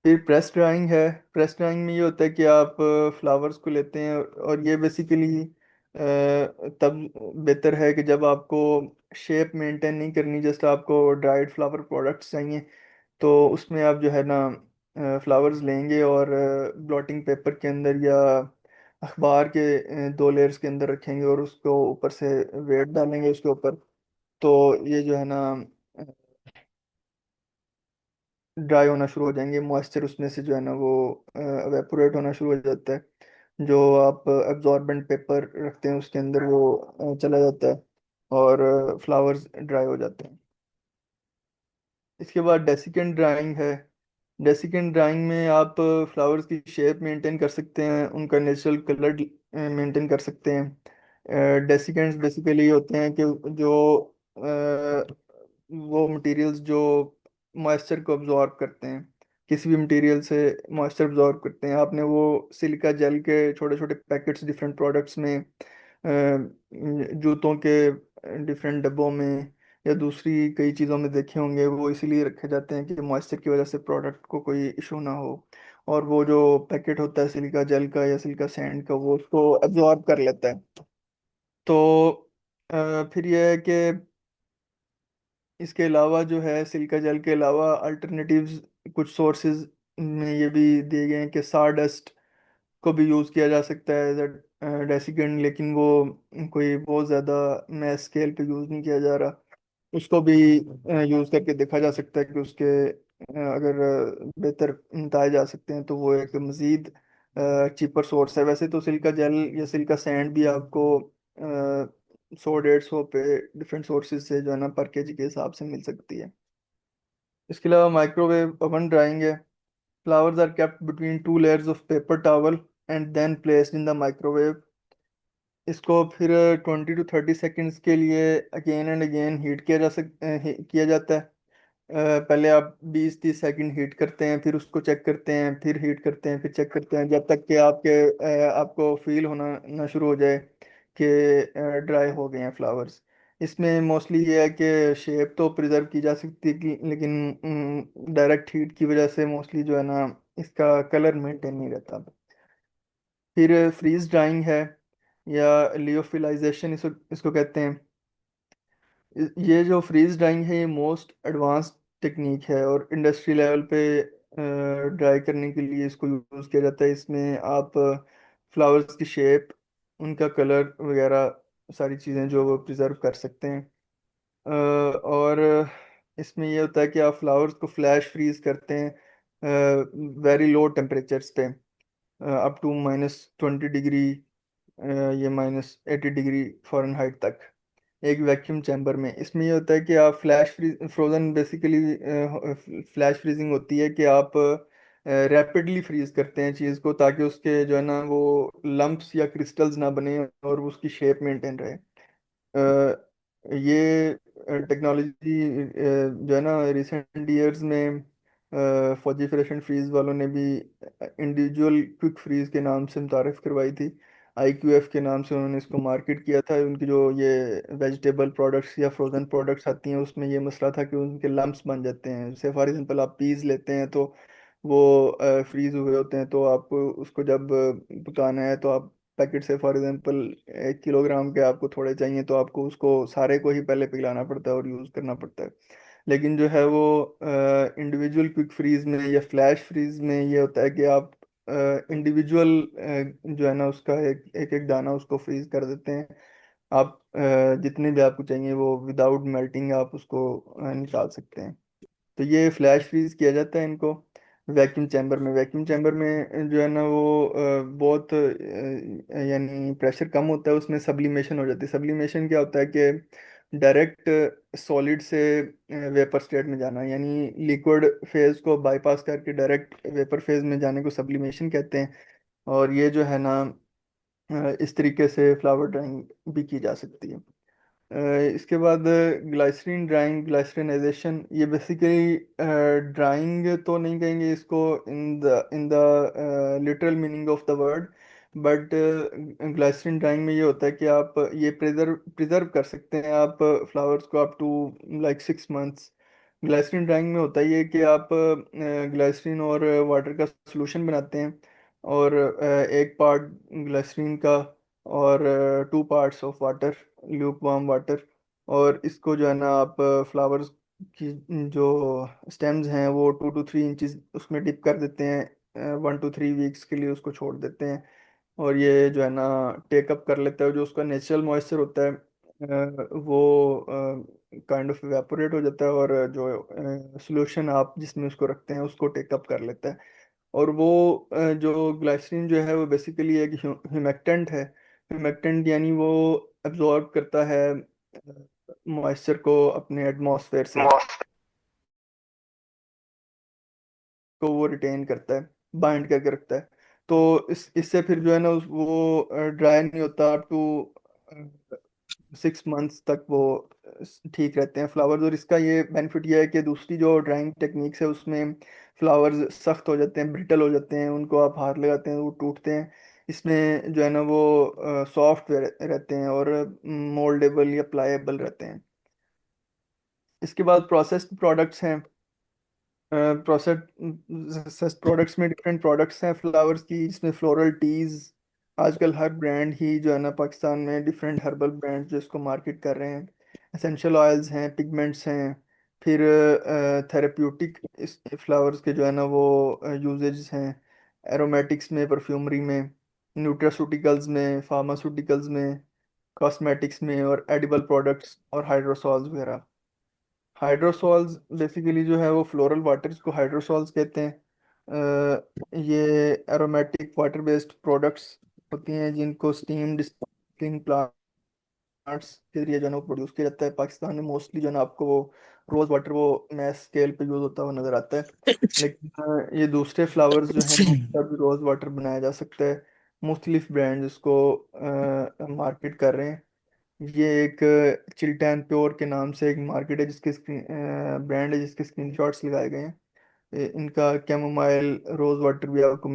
फिर प्रेस ड्राइंग है। प्रेस ड्राइंग में ये होता है कि आप फ्लावर्स को लेते हैं, और ये बेसिकली तब बेहतर है कि जब आपको शेप मेंटेन नहीं करनी, जस्ट आपको ड्राइड फ्लावर प्रोडक्ट्स चाहिए, तो उसमें आप जो है ना फ्लावर्स लेंगे और ब्लॉटिंग पेपर के अंदर या अखबार के 2 लेयर्स के अंदर रखेंगे, और उसको ऊपर से वेट डालेंगे उसके ऊपर। तो ये जो है ना ड्राई होना शुरू हो जाएंगे, मॉइस्चर उसमें से जो है ना वो एवेपोरेट होना शुरू हो जाता है। जो आप एब्जॉर्बेंट पेपर रखते हैं उसके अंदर वो चला जाता है, और फ्लावर्स ड्राई हो जाते हैं। इसके बाद डेसिकेंट ड्राइंग है। डेसिकेंट ड्राइंग में आप फ्लावर्स की शेप मेंटेन कर सकते हैं, उनका नेचुरल कलर मेंटेन कर सकते हैं। डेसिकेंट्स बेसिकली होते हैं कि जो वो मटेरियल्स जो मॉइस्चर को अब्जॉर्ब करते हैं, किसी भी मटेरियल से मॉइस्चर अब्जॉर्ब करते हैं। आपने वो सिलिका जेल के छोटे छोटे पैकेट्स डिफरेंट प्रोडक्ट्स में, जूतों के डिफरेंट डब्बों में या दूसरी कई चीज़ों में देखे होंगे, वो इसीलिए रखे जाते हैं कि मॉइस्चर की वजह से प्रोडक्ट को कोई इशू ना हो, और वो जो पैकेट होता है सिलिका जेल का या सिलिका सैंड का, वो उसको एब्जॉर्ब कर लेता है। तो फिर यह है कि इसके अलावा जो है सिलिका जेल के अलावा अल्टरनेटिव्स कुछ सोर्सेज में ये भी दिए गए हैं कि सारडस्ट को भी यूज़ किया जा सकता है एज अ डेसिकेंट, लेकिन वो कोई बहुत ज़्यादा मैस स्केल पे यूज़ नहीं किया जा रहा। उसको भी यूज़ करके देखा जा सकता है कि उसके अगर बेहतर नताए जा सकते हैं, तो वो एक मज़ीद चीपर सोर्स है। वैसे तो सिलिका जेल या सिलिका सैंड भी आपको 100-150 पे डिफरेंट सोर्सेज से जो है ना पर केजी के हिसाब से मिल सकती है। इसके अलावा माइक्रोवेव ओवन ड्राइंग है। Flowers are kept between 2 layers of paper towel and then placed in the microwave. इसको फिर 20 to 30 सेकेंड्स के लिए अगेन एंड अगेन हीट किया जाता है। पहले आप 20-30 सेकंड हीट करते हैं, फिर उसको चेक करते हैं, फिर हीट करते हैं, फिर चेक करते हैं, जब तक कि आपको फील होना ना शुरू हो जाए कि ड्राई हो गए हैं फ्लावर्स। इसमें मोस्टली ये है कि शेप तो प्रिजर्व की जा सकती है लेकिन डायरेक्ट हीट की वजह से मोस्टली जो है ना इसका कलर मेंटेन नहीं रहता। फिर फ्रीज ड्राइंग है, या लियोफिलाइजेशन इसको इसको कहते हैं। ये जो फ्रीज ड्राइंग है ये मोस्ट एडवांस्ड टेक्निक है और इंडस्ट्री लेवल पे ड्राई करने के लिए इसको यूज़ किया जाता है। इसमें आप फ्लावर्स की शेप, उनका कलर वगैरह सारी चीज़ें जो वो प्रिजर्व कर सकते हैं। और इसमें ये होता है कि आप फ्लावर्स को फ्लैश फ्रीज करते हैं वेरी लो टेम्परेचर्स पे, अप टू -20 डिग्री, ये -80 डिग्री फ़ारेनहाइट तक, एक वैक्यूम चैम्बर में। इसमें ये होता है कि आप flash freeze frozen basically flash freezing होती है कि आप रैपिडली फ्रीज करते हैं चीज़ को, ताकि उसके जो है ना वो लंप्स या क्रिस्टल्स ना बने और उसकी शेप मेंटेन रहे। ये टेक्नोलॉजी जो है ना रिसेंट ईयर्स में फौजी फ्रेश फ्रीज वालों ने भी इंडिविजुअल क्विक फ्रीज के नाम से मुतारफ करवाई थी। IQF के नाम से उन्होंने इसको मार्केट किया था। उनकी जो ये वेजिटेबल प्रोडक्ट्स या फ्रोजन प्रोडक्ट्स आती हैं उसमें ये मसला था कि उनके लम्प्स बन जाते हैं। जैसे फॉर एग्जांपल आप पीस लेते हैं तो वो फ्रीज हुए होते हैं, तो आपको उसको जब पकाना है तो आप पैकेट से फॉर एग्जांपल 1 किलोग्राम के आपको थोड़े चाहिए तो आपको उसको सारे को ही पहले पिघलाना पड़ता है और यूज़ करना पड़ता है। लेकिन जो है वो इंडिविजुअल क्विक फ्रीज में या फ्लैश फ्रीज में ये होता है कि आप इंडिविजुअल जो है ना उसका एक एक एक दाना उसको फ्रीज कर देते हैं। आप जितने भी आपको चाहिए वो विदाउट मेल्टिंग आप उसको निकाल सकते हैं। तो ये फ्लैश फ्रीज किया जाता है इनको वैक्यूम चैम्बर में। वैक्यूम चैम्बर में जो है ना वो बहुत यानी प्रेशर कम होता है, उसमें सब्लिमेशन हो जाती है। सब्लिमेशन क्या होता है कि डायरेक्ट सॉलिड से वेपर स्टेट में जाना, यानी लिक्विड फेज को बाईपास करके डायरेक्ट वेपर फेज में जाने को सब्लिमेशन कहते हैं। और ये जो है ना इस तरीके से फ्लावर ड्राइंग भी की जा सकती है। इसके बाद ग्लाइसरीन ड्राइंग, ग्लाइसरीनाइजेशन, ये बेसिकली ड्राइंग तो नहीं कहेंगे इसको in the literal meaning of the word, but glycerine drying में ये होता है कि आप ये प्रिजर्व प्रिजर्व कर सकते हैं आप फ्लावर्स को up to like 6 months. Glycerine drying में होता है ये कि आप ग्लाइसरीन और वाटर का सोल्यूशन बनाते हैं, और एक पार्ट ग्लाइसरीन का और 2 parts of water, Luke warm water, और इसको जो है ना आप फ्लावर्स की जो स्टेम्स हैं वो 2 to 3 इंचज उसमें डिप कर देते हैं, 1 to 3 वीक्स के लिए उसको छोड़ देते हैं। और ये जो है ना टेकअप कर लेता है, जो उसका नेचुरल मॉइस्चर होता है वो काइंड ऑफ इवेपोरेट हो जाता है, और जो सोल्यूशन आप जिसमें उसको रखते हैं उसको टेकअप कर लेता है। और वो जो ग्लाइसरीन जो है वो बेसिकली एक ह्यूमेक्टेंट है। ह्यूमेक्टेंट यानी वो एब्जॉर्ब करता है मॉइस्चर को अपने एटमॉस्फेयर से, को वो रिटेन करता है, बाइंड करके रखता है। तो इससे फिर जो है ना वो ड्राई नहीं होता अप टू 6 मंथ्स तक, वो ठीक रहते हैं फ्लावर्स। और इसका ये बेनिफिट ये है कि दूसरी जो ड्राइंग टेक्निक्स है उसमें फ्लावर्स सख्त हो जाते हैं, ब्रिटल हो जाते हैं, उनको आप हाथ लगाते हैं वो टूटते हैं। इसमें जो है ना वो सॉफ्ट रहते हैं और मोल्डेबल या प्लाएबल रहते हैं। इसके बाद प्रोसेस्ड प्रोडक्ट्स हैं। प्रोसेस प्रोडक्ट्स में डिफरेंट प्रोडक्ट्स हैं फ्लावर्स की, जिसमें फ्लोरल टीज, आजकल हर ब्रांड ही जो है ना पाकिस्तान में डिफरेंट हर्बल ब्रांड जो इसको मार्केट कर रहे हैं। एसेंशियल ऑयल्स हैं, पिगमेंट्स हैं, फिर थेरेप्यूटिक इस फ्लावर्स के जो है ना वो यूजेज हैं, एरोमेटिक्स में, परफ्यूमरी में, न्यूट्रास्यूटिकल्स में, फार्मास्यूटिकल्स में, कॉस्मेटिक्स में, और एडिबल प्रोडक्ट्स और हाइड्रोसॉल्स वगैरह। हाइड्रोसॉल्स बेसिकली जो है वो फ्लोरल वाटर्स को हाइड्रोसॉल्स कहते हैं। ये एरोमेटिक वाटर बेस्ड प्रोडक्ट्स होती हैं जिनको स्टीम डिस्टिलिंग प्लांट्स के जरिए जो है ना प्रोड्यूस किया जाता है। पाकिस्तान में मोस्टली जो है ना आपको वो रोज वाटर वो मैस स्केल पे यूज होता हुआ नजर आता है। लेकिन ये दूसरे फ्लावर्स जो हैं उनका भी रोज वाटर बनाया जा सकता है। मुख्तलिफ ब्रांड इसको मार्केट कर रहे हैं। ये एक चिल्टैन प्योर के नाम से एक मार्केट है जिसके ब्रांड है जिसके स्क्रीनशॉट्स लगाए गए हैं। इनका कैमोमाइल रोज वाटर भी आपको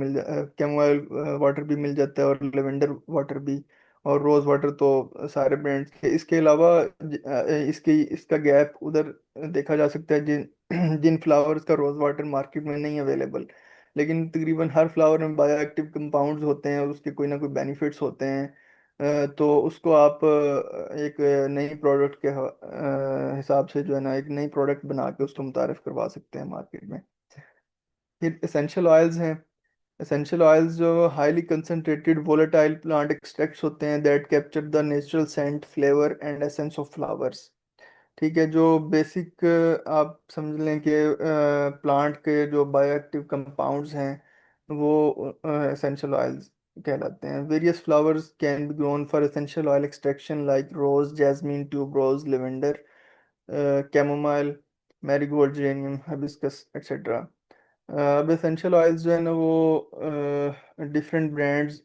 कैमोमाइल वाटर भी मिल जाता है, और लेवेंडर वाटर भी, और रोज वाटर तो सारे ब्रांड्स के। इसके अलावा इसका गैप उधर देखा जा सकता है जिन जिन फ्लावर्स का रोज वाटर मार्केट में नहीं अवेलेबल, लेकिन तकरीबन हर फ्लावर में बायो एक्टिव कंपाउंड्स होते हैं और उसके कोई ना कोई बेनिफिट्स होते हैं। तो उसको आप एक नई प्रोडक्ट के हिसाब से जो है ना एक नई प्रोडक्ट बना के उसको मुतारिफ करवा सकते हैं मार्केट में। फिर एसेंशियल ऑयल्स हैं। एसेंशियल ऑयल्स जो highly concentrated volatile plant extracts होते हैं that capture the natural scent flavour and essence of flowers. ठीक है, जो बेसिक आप समझ लें कि प्लांट के जो बायोएक्टिव कंपाउंड्स हैं वो एसेंशियल ऑयल्स कहलाते हैं। Various flowers can be grown for essential oil extraction like rose, jasmine, tuberose, lavender, chamomile, marigold, geranium, hibiscus etcetera. अब एसेंशियल ऑयल्स जो है ना वो डिफरेंट ब्रांड्स,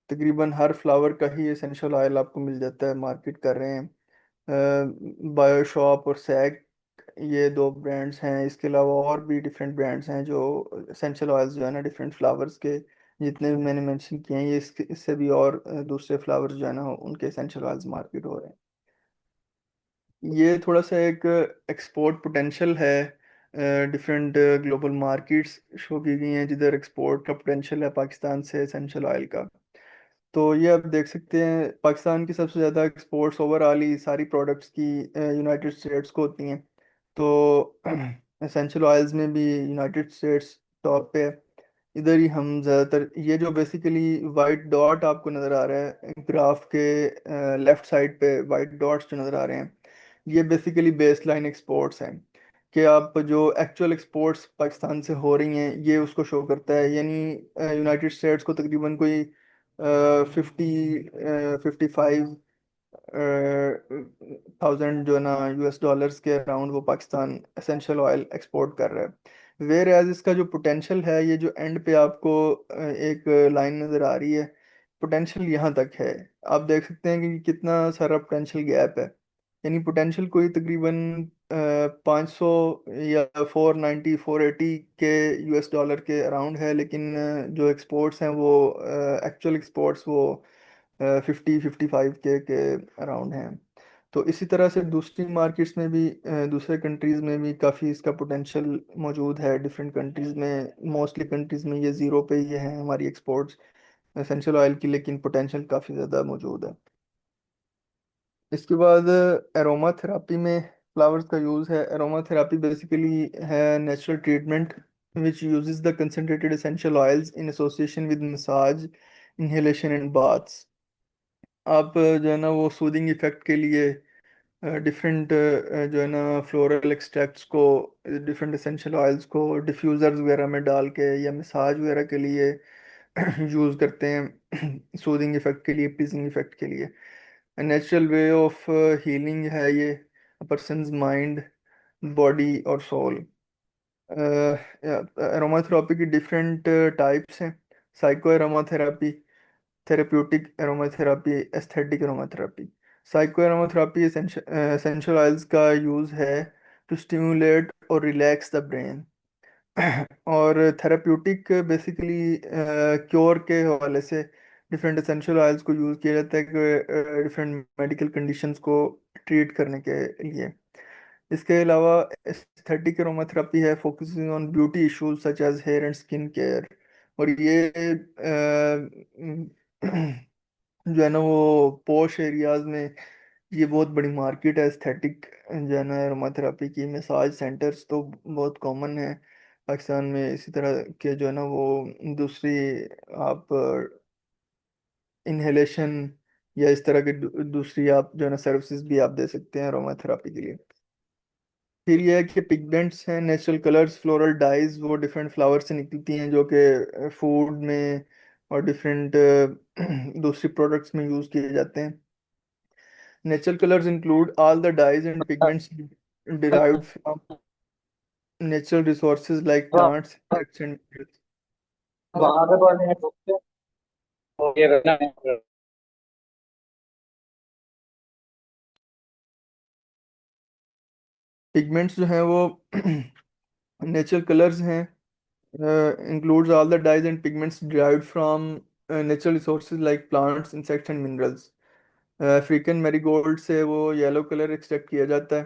तकरीबन हर फ्लावर का ही एसेंशियल ऑयल आपको मिल जाता है, मार्केट कर रहे हैं। बायोशॉप और सैग, ये दो ब्रांड्स हैं। इसके अलावा और भी डिफरेंट ब्रांड्स हैं जो एसेंशियल ऑयल्स जो है ना डिफरेंट फ्लावर्स के, जितने भी मैंने मेंशन किए हैं ये इससे भी और दूसरे फ्लावर्स जो है ना उनके एसेंशियल ऑयल्स मार्केट हो रहे हैं। ये थोड़ा सा एक एक्सपोर्ट पोटेंशियल है। डिफरेंट ग्लोबल मार्केट्स शो की गई हैं जिधर एक्सपोर्ट का पोटेंशियल है पाकिस्तान से एसेंशियल ऑयल का। तो ये आप देख सकते हैं पाकिस्तान की सबसे ज़्यादा एक्सपोर्ट्स ओवरऑल ही सारी प्रोडक्ट्स की यूनाइटेड स्टेट्स को होती हैं। तो एसेंशियल ऑयल्स में भी यूनाइटेड स्टेट्स टॉप पे है। इधर ही हम ज़्यादातर ये जो बेसिकली वाइट डॉट आपको नज़र आ रहा है ग्राफ के लेफ्ट साइड पे, वाइट डॉट्स जो नज़र आ रहे हैं ये बेसिकली बेस लाइन एक्सपोर्ट्स हैं कि आप जो एक्चुअल एक्सपोर्ट्स पाकिस्तान से हो रही हैं ये उसको शो करता है। यानी यूनाइटेड स्टेट्स को तकरीबन कोई 55 थाउजेंड जो है ना यूएस डॉलर्स के अराउंड वो पाकिस्तान एसेंशियल ऑयल एक्सपोर्ट कर रहा है। वेयर एज इसका जो पोटेंशियल है, ये जो एंड पे आपको एक लाइन नज़र आ रही है, पोटेंशियल यहाँ तक है। आप देख सकते हैं कि कितना सारा पोटेंशियल गैप है। यानी पोटेंशियल कोई तकरीबन 500 या 490 480 के यूएस डॉलर के अराउंड है, लेकिन जो एक्सपोर्ट्स हैं वो एक्चुअल एक्सपोर्ट्स वो 55 के अराउंड हैं। तो इसी तरह से दूसरी मार्केट्स में भी दूसरे कंट्रीज़ में भी काफ़ी इसका पोटेंशियल मौजूद है। डिफरेंट कंट्रीज़ में, मोस्टली कंट्रीज़ में ये ज़ीरो पे ही है हमारी एक्सपोर्ट्स एसेंशियल ऑयल की, लेकिन पोटेंशियल काफ़ी ज़्यादा मौजूद है। इसके बाद एरोमा थेरापी में फ्लावर्स का यूज़ है। एरोमा थेरापी बेसिकली है natural treatment which uses the concentrated essential oils in association with massage, inhalation and baths। आप जो है ना वो सूदिंग इफेक्ट के लिए डिफरेंट जो है ना फ्लोरल एक्सट्रैक्ट्स को, डिफरेंट एसेंशियल ऑयल्स को डिफ्यूज़र्स वगैरह में डाल के या मसाज वगैरह के लिए यूज़ करते हैं सूदिंग इफेक्ट के लिए, प्लीजिंग इफेक्ट के लिए। नेचुरल वे ऑफ हीलिंग है ये पर्सनस माइंड, बॉडी और सोल। एरोमाथेरापी की डिफरेंट टाइप्स हैं। Psycho aromatherapy, therapeutic aromatherapy, aesthetic aromatherapy. Psycho aromatherapy essential oils का यूज़ है टू स्टिमुलेट और रिलैक्स द ब्रेन। और थेरेप्यूटिक बेसिकली क्योर के हवाले से डिफरेंट एसेंशियल ऑयल्स को यूज़ किया जाता है कि डिफरेंट मेडिकल कंडीशंस को ट्रीट करने के लिए। इसके अलावा एस्थेटिक एरोमाथेरेपी है focusing on beauty issues such as hair and skin care. और ये जो है ना वो पोश एरियाज में ये बहुत बड़ी मार्केट है एस्थेटिक जो है ना एरोमाथेरेपी की। मसाज सेंटर्स तो बहुत कॉमन है पाकिस्तान में। इसी तरह के जो है ना वो दूसरी आप इनहेलेशन या इस तरह की दूसरी आप जो है ना सर्विसेज भी आप दे सकते हैं एरोमाथेरेपी के लिए। फिर ये है कि पिगमेंट्स हैं, नेचुरल कलर्स, फ्लोरल डाइज वो डिफरेंट फ्लावर से निकलती हैं जो कि फूड में और डिफरेंट दूसरी प्रोडक्ट्स में यूज़ किए जाते हैं। Natural colours include all the dyes and pigments derived from natural resources like plants, insects and minerals। वहां पे पढ़ने ये रहना है। पिगमेंट्स जो हैं वो नेचुरल कलर्स हैं, includes all the dyes and pigments derived from natural resources like plants, insects and minerals। African marigold से वो येलो कलर एक्सट्रैक्ट किया जाता है,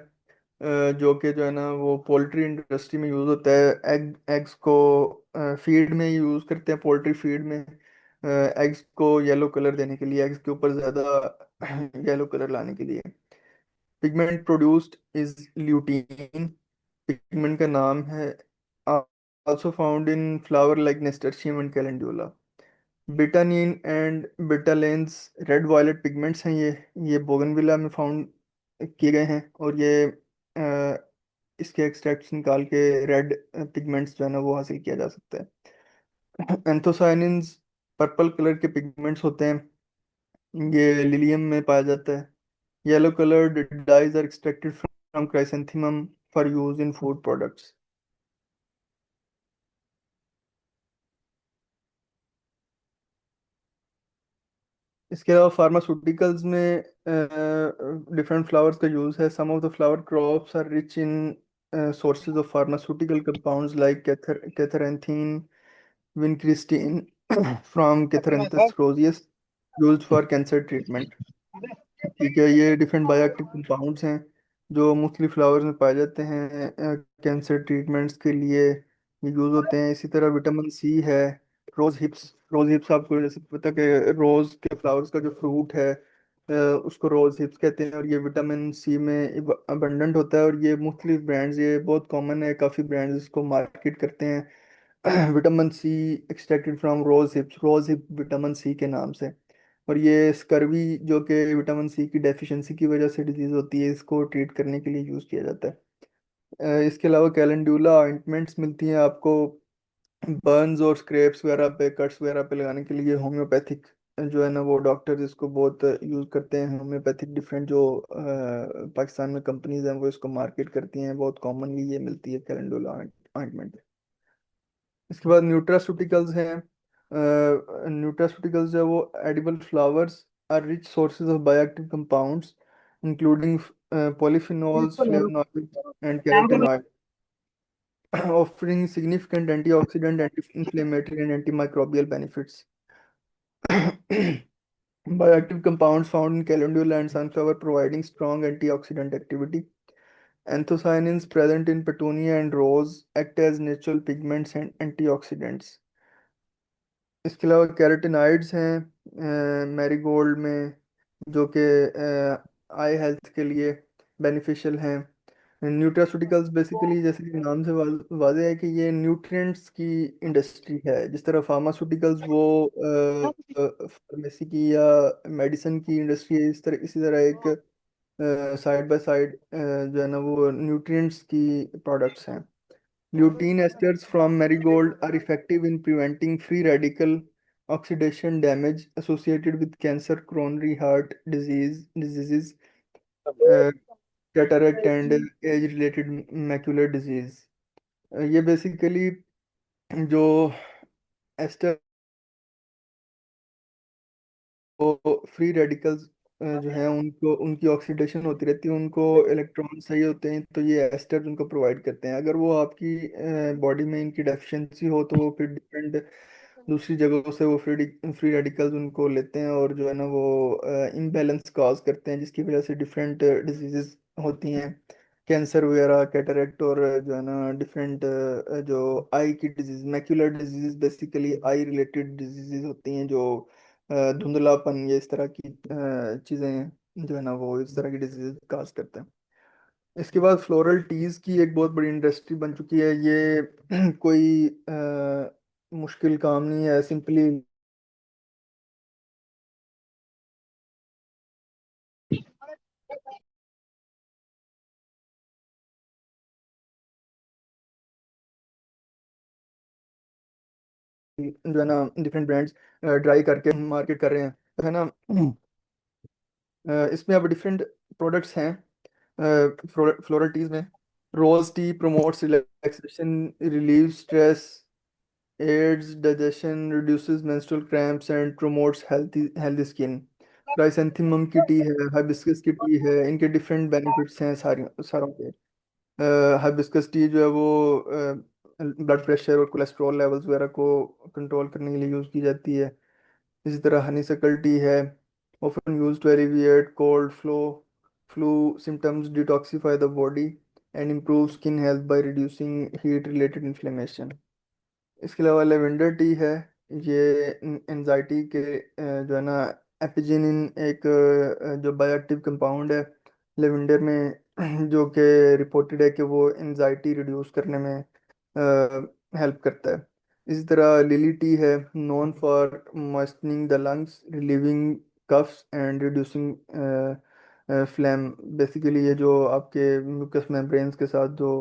जो कि जो है ना वो पोल्ट्री इंडस्ट्री में यूज़ होता है। एग्स को फीड में यूज़ करते हैं, पोल्ट्री फीड में। एग्स को येलो कलर देने के लिए, एग्स के ऊपर ज़्यादा येलो कलर लाने के लिए। Pigment produced is lutein, pigment का नाम है। Also found in flower like nasturtium and calendula. Betanin and betalains red violet pigments हैं ये बोगनविला में फाउंड किए गए हैं, और ये इसके एक्सट्रैक्ट्स निकाल के रेड पिगमेंट्स जो है ना वो हासिल किया जा सकता है। एंथोसायनिन्स पर्पल कलर के पिगमेंट्स होते हैं, ये लिलियम में पाया जाता है। Yellow coloured dyes are extracted from chrysanthemum for use in food products. इसके अलावा फार्मास्यूटिकल्स में डिफरेंट फ्लावर्स का यूज है। Some of the flower crops are rich in sources of pharmaceutical compounds like catharanthine, vincristine from Catharanthus roseus, used for cancer treatment। ठीक है, ये डिफरेंट बायोएक्टिव कंपाउंड्स हैं जो मुख्तलिफ फ्लावर्स में पाए जाते हैं, कैंसर ट्रीटमेंट्स के लिए ये यूज़ होते हैं। इसी तरह विटामिन सी है। रोज हिप्स आपको जैसे पता है कि रोज के फ्लावर्स का जो फ्रूट है उसको रोज हिप्स कहते हैं, और ये विटामिन सी में अबंडेंट होता है, और ये मुख्तलिफ ब्रांड्स, ये बहुत कॉमन है, काफ़ी ब्रांड्स इसको मार्केट करते हैं। Vitamin C extracted from rose hip vitamin C के नाम से। और ये स्कर्वी जो कि विटामिन सी की डेफिशिएंसी की वजह से डिजीज होती है, इसको ट्रीट करने के लिए यूज़ किया जाता है। इसके अलावा कैलेंडुला ऑइंटमेंट्स मिलती हैं आपको बर्न्स और स्क्रैप्स वगैरह पे, कट्स वगैरह पे लगाने के लिए। होम्योपैथिक जो है ना वो डॉक्टर्स इसको बहुत यूज़ करते हैं। होम्योपैथिक डिफरेंट जो पाकिस्तान में कंपनीज हैं वो इसको मार्केट करती हैं, बहुत कॉमनली ये मिलती है कैलेंडुला ऑइंटमेंट। इसके बाद न्यूट्रास्यूटिकल्स हैं। न्यूट्रास्यूटिकल्स जो है वो edible flowers are rich sources of bioactive compounds including polyphenols, flavonoids and carotenoid, offering significant antioxidant, anti-inflammatory and antimicrobial benefits। Bioactive compounds found in calendula and sunflower providing strong antioxidant activity। Anthocyanins present in petunia and rose act as natural pigments and antioxidants। इसके अलावा कैरोटीनॉइड्स हैं मैरीगोल्ड में, जो कि आई हेल्थ के लिए बेनिफिशियल हैं। न्यूट्रास्यूटिकल्स बेसिकली जैसे कि नाम से वाज़ेह है कि ये न्यूट्रिएंट्स की इंडस्ट्री है। जिस तरह फार्मास्यूटिकल्स वो फार्मेसी की या मेडिसिन की इंडस्ट्री है, इसी तरह एक साइड बाय साइड जो है ना वो न्यूट्रिएंट्स की प्रोडक्ट्स हैं। Lutein esters from marigold are effective in preventing free radical oxidation damage associated with cancer, coronary heart diseases, uh, cataract, and age-related macular disease। ये बेसिकली जो एस्टर वो फ्री रेडिकल्स जो हैं उनको, उनकी ऑक्सीडेशन होती रहती है, उनको इलेक्ट्रॉन सही होते हैं, तो ये एस्टर उनको प्रोवाइड करते हैं। अगर वो आपकी बॉडी में इनकी डेफिशिएंसी हो तो वो फिर डिफरेंट दूसरी जगहों से वो फ्री रेडिकल्स उनको लेते हैं, और जो है ना वो इम्बैलेंस कॉज करते हैं, जिसकी वजह से डिफरेंट डिजीजेस होती हैं, कैंसर वगैरह, कैटरेक्ट, और जो है ना डिफरेंट जो आई की disease, macular disease, basically I related diseases होती हैं, जो धुंधलापन, ये इस तरह की चीज़ें जो है ना वो इस तरह की डिजीज काज करते हैं। इसके बाद फ्लोरल टीज की एक बहुत बड़ी इंडस्ट्री बन चुकी है। ये कोई मुश्किल काम नहीं है, सिंपली जो है ना डिफरेंट ब्रांड्स ड्राई करके मार्केट कर रहे हैं, है ना। इसमें अब डिफरेंट प्रोडक्ट्स हैं फ्लोरल टीज में। Rose tea promotes relaxation, relieve stress, aids digestion, reduces menstrual cramps and promotes healthy skin। Chrysanthemum की टी है, हाइबिस्कस की टी है, इनके डिफरेंट बेनिफिट्स हैं सारों के। हाइबिस्कस टी जो है वो ब्लड प्रेशर और कोलेस्ट्रॉल लेवल्स वगैरह को कंट्रोल करने के लिए यूज़ की जाती है। इसी तरह हनीसकल टी है, often used to alleviate cold flu symptoms, detoxify the body and improve skin health by reducing heat related inflammation। इसके अलावा लेवेंडर टी है, ये एनजाइटी के जो है ना एपिजिनिन एक जो बायोएक्टिव कंपाउंड है लेवेंडर में जो कि रिपोर्टेड है कि वो एनजाइटी रिड्यूस करने में हेल्प करता है। इसी तरह लिली टी है, known for moistening the lungs, relieving coughs and reducing phlegm. Basically ये जो आपके म्यूकस मेम्ब्रेन्स के साथ जो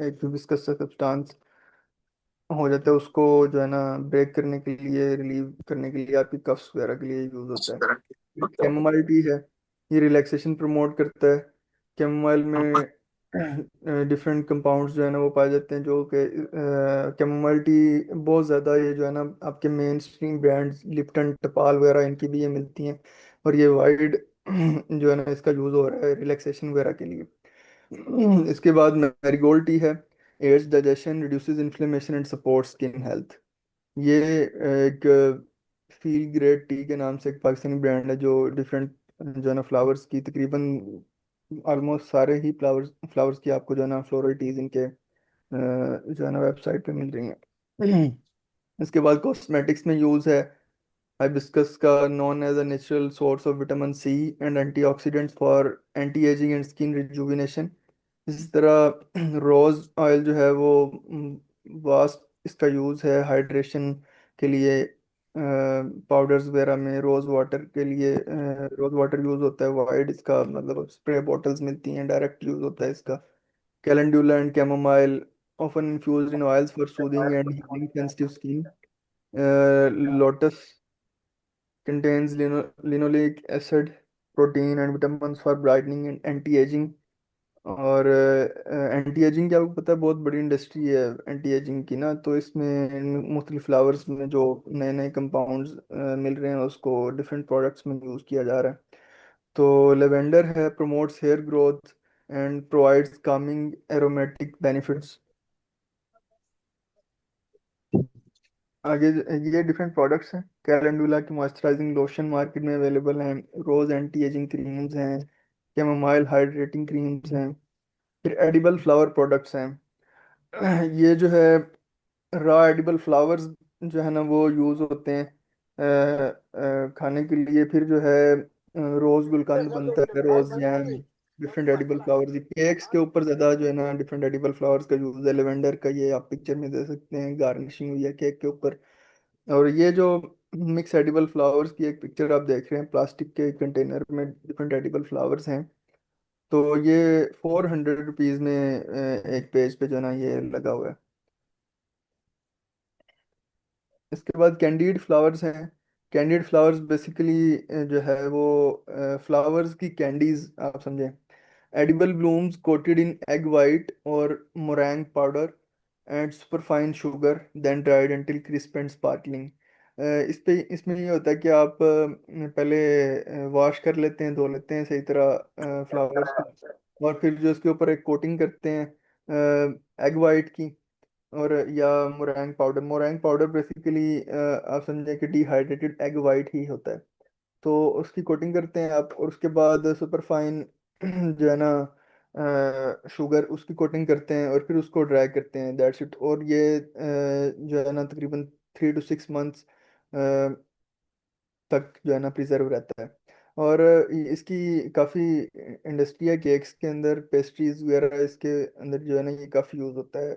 एक विस्कस सब्सटेंस हो जाता है उसको जो है ना ब्रेक करने के लिए, रिलीव करने के लिए, आपकी कफ्स वगैरह के लिए यूज होता है। कैमोमाइल टी है, ये रिलैक्सेशन प्रमोट करता है। कैमोमाइल में डिफरेंट कंपाउंड्स जो है ना वो पाए जाते हैं जो कि कैमोमाइल टी बहुत ज़्यादा ये जो है ना आपके मेन स्ट्रीम ब्रांड्स लिप्टन टपाल वगैरह इनकी भी ये मिलती हैं, और ये वाइड जो है ना इसका यूज़ हो रहा है रिलैक्सेशन वगैरह के लिए। इसके बाद मैरीगोल्ड टी है, aids digestion, reduces inflammation and support skin health. ये एक फील ग्रेट टी के नाम से एक पाकिस्तानी ब्रांड है जो डिफरेंट जो है ना फ्लावर्स की तकरीबन ऑलमोस्ट सारे ही फ्लावर्स फ्लावर्स की आपको जो है ना फ्लोरल टीज इनके जो है ना वेबसाइट पे मिल रही हैं। इसके बाद कॉस्मेटिक्स में यूज़ है हाइबिस्कस का, known as a natural source of vitamin C and antioxidants for anti ageing and skin rejuvenation. इसी तरह रोज ऑयल जो है वो वास्ट इसका यूज़ है हाइड्रेशन के लिए। पाउडर्स वगैरह में रोज वाटर के लिए रोज वाटर यूज़ होता है, वाइड इसका मतलब स्प्रे बॉटल्स मिलती हैं, डायरेक्ट यूज़ होता है इसका। Calendula and chamomile often infused in oils for soothing and healing sensitive skin. Lotus contains linoleic acid, protein and vitamins for brightening and anti-aging। और एंटी एजिंग की आपको पता है बहुत बड़ी इंडस्ट्री है एंटी एजिंग की ना, तो इसमें मुख्तलिफ फ्लावर्स में जो नए नए कंपाउंड्स मिल रहे हैं उसको डिफरेंट प्रोडक्ट्स में यूज़ किया जा रहा है। तो लेवेंडर है, promotes hair growth and provides calming aromatic benefits. आगे ये डिफरेंट प्रोडक्ट्स हैं। कैलेंडुला की मॉइस्चराइजिंग लोशन मार्केट में अवेलेबल हैं, रोज एंटी एजिंग क्रीम्स हैं, कैमोमाइल हाइड्रेटिंग क्रीम्स हैं, फिर एडिबल फ्लावर प्रोडक्ट्स हैं। ये जो है रॉ एडिबल फ्लावर्स जो है ना वो यूज़ होते हैं खाने के लिए। फिर जो है रोज़ गुलकंद बनता है, rose jam, different edible flowers, cakes के ऊपर ज़्यादा जो है ना डिफरेंट एडिबल फ्लावर्स का यूज़ है। लेवेंडर का ये आप पिक्चर में दे सकते हैं, गार्निशिंग हुई है केक के ऊपर। और ये जो मिक्स एडिबल फ्लावर्स की एक पिक्चर आप देख रहे हैं, प्लास्टिक के कंटेनर में डिफरेंट एडिबल फ्लावर्स हैं। तो ये 400 रुपीज़ में एक पेज पे जो है ना ये लगा हुआ है। इसके बाद कैंडीड फ्लावर्स हैं। कैंडीड फ्लावर्स बेसिकली जो है वो फ्लावर्स की कैंडीज आप समझें। Edible blooms coated in egg white और meringue powder and superfine sugar then dried until crisp and sparkling. इस पे इसमें ये होता है कि आप पहले वॉश कर लेते हैं, धो लेते हैं सही तरह फ्लावर्स को, और फिर जो उसके ऊपर एक कोटिंग करते हैं एग वाइट की और या मोरैंग पाउडर बेसिकली आप समझें कि डिहाइड्रेटेड एग वाइट ही होता है। तो उसकी कोटिंग करते हैं आप, और उसके बाद सुपर फाइन जो है ना शुगर, उसकी कोटिंग करते हैं और फिर उसको ड्राई करते हैं, दैट्स इट। और ये जो है ना तकरीबन 3 to 6 मंथ्स तक जो है ना प्रिजर्व रहता है। और इसकी काफ़ी इंडस्ट्री है केक्स के अंदर, पेस्ट्रीज वगैरह इसके अंदर जो है ना ये काफ़ी यूज़ होता है।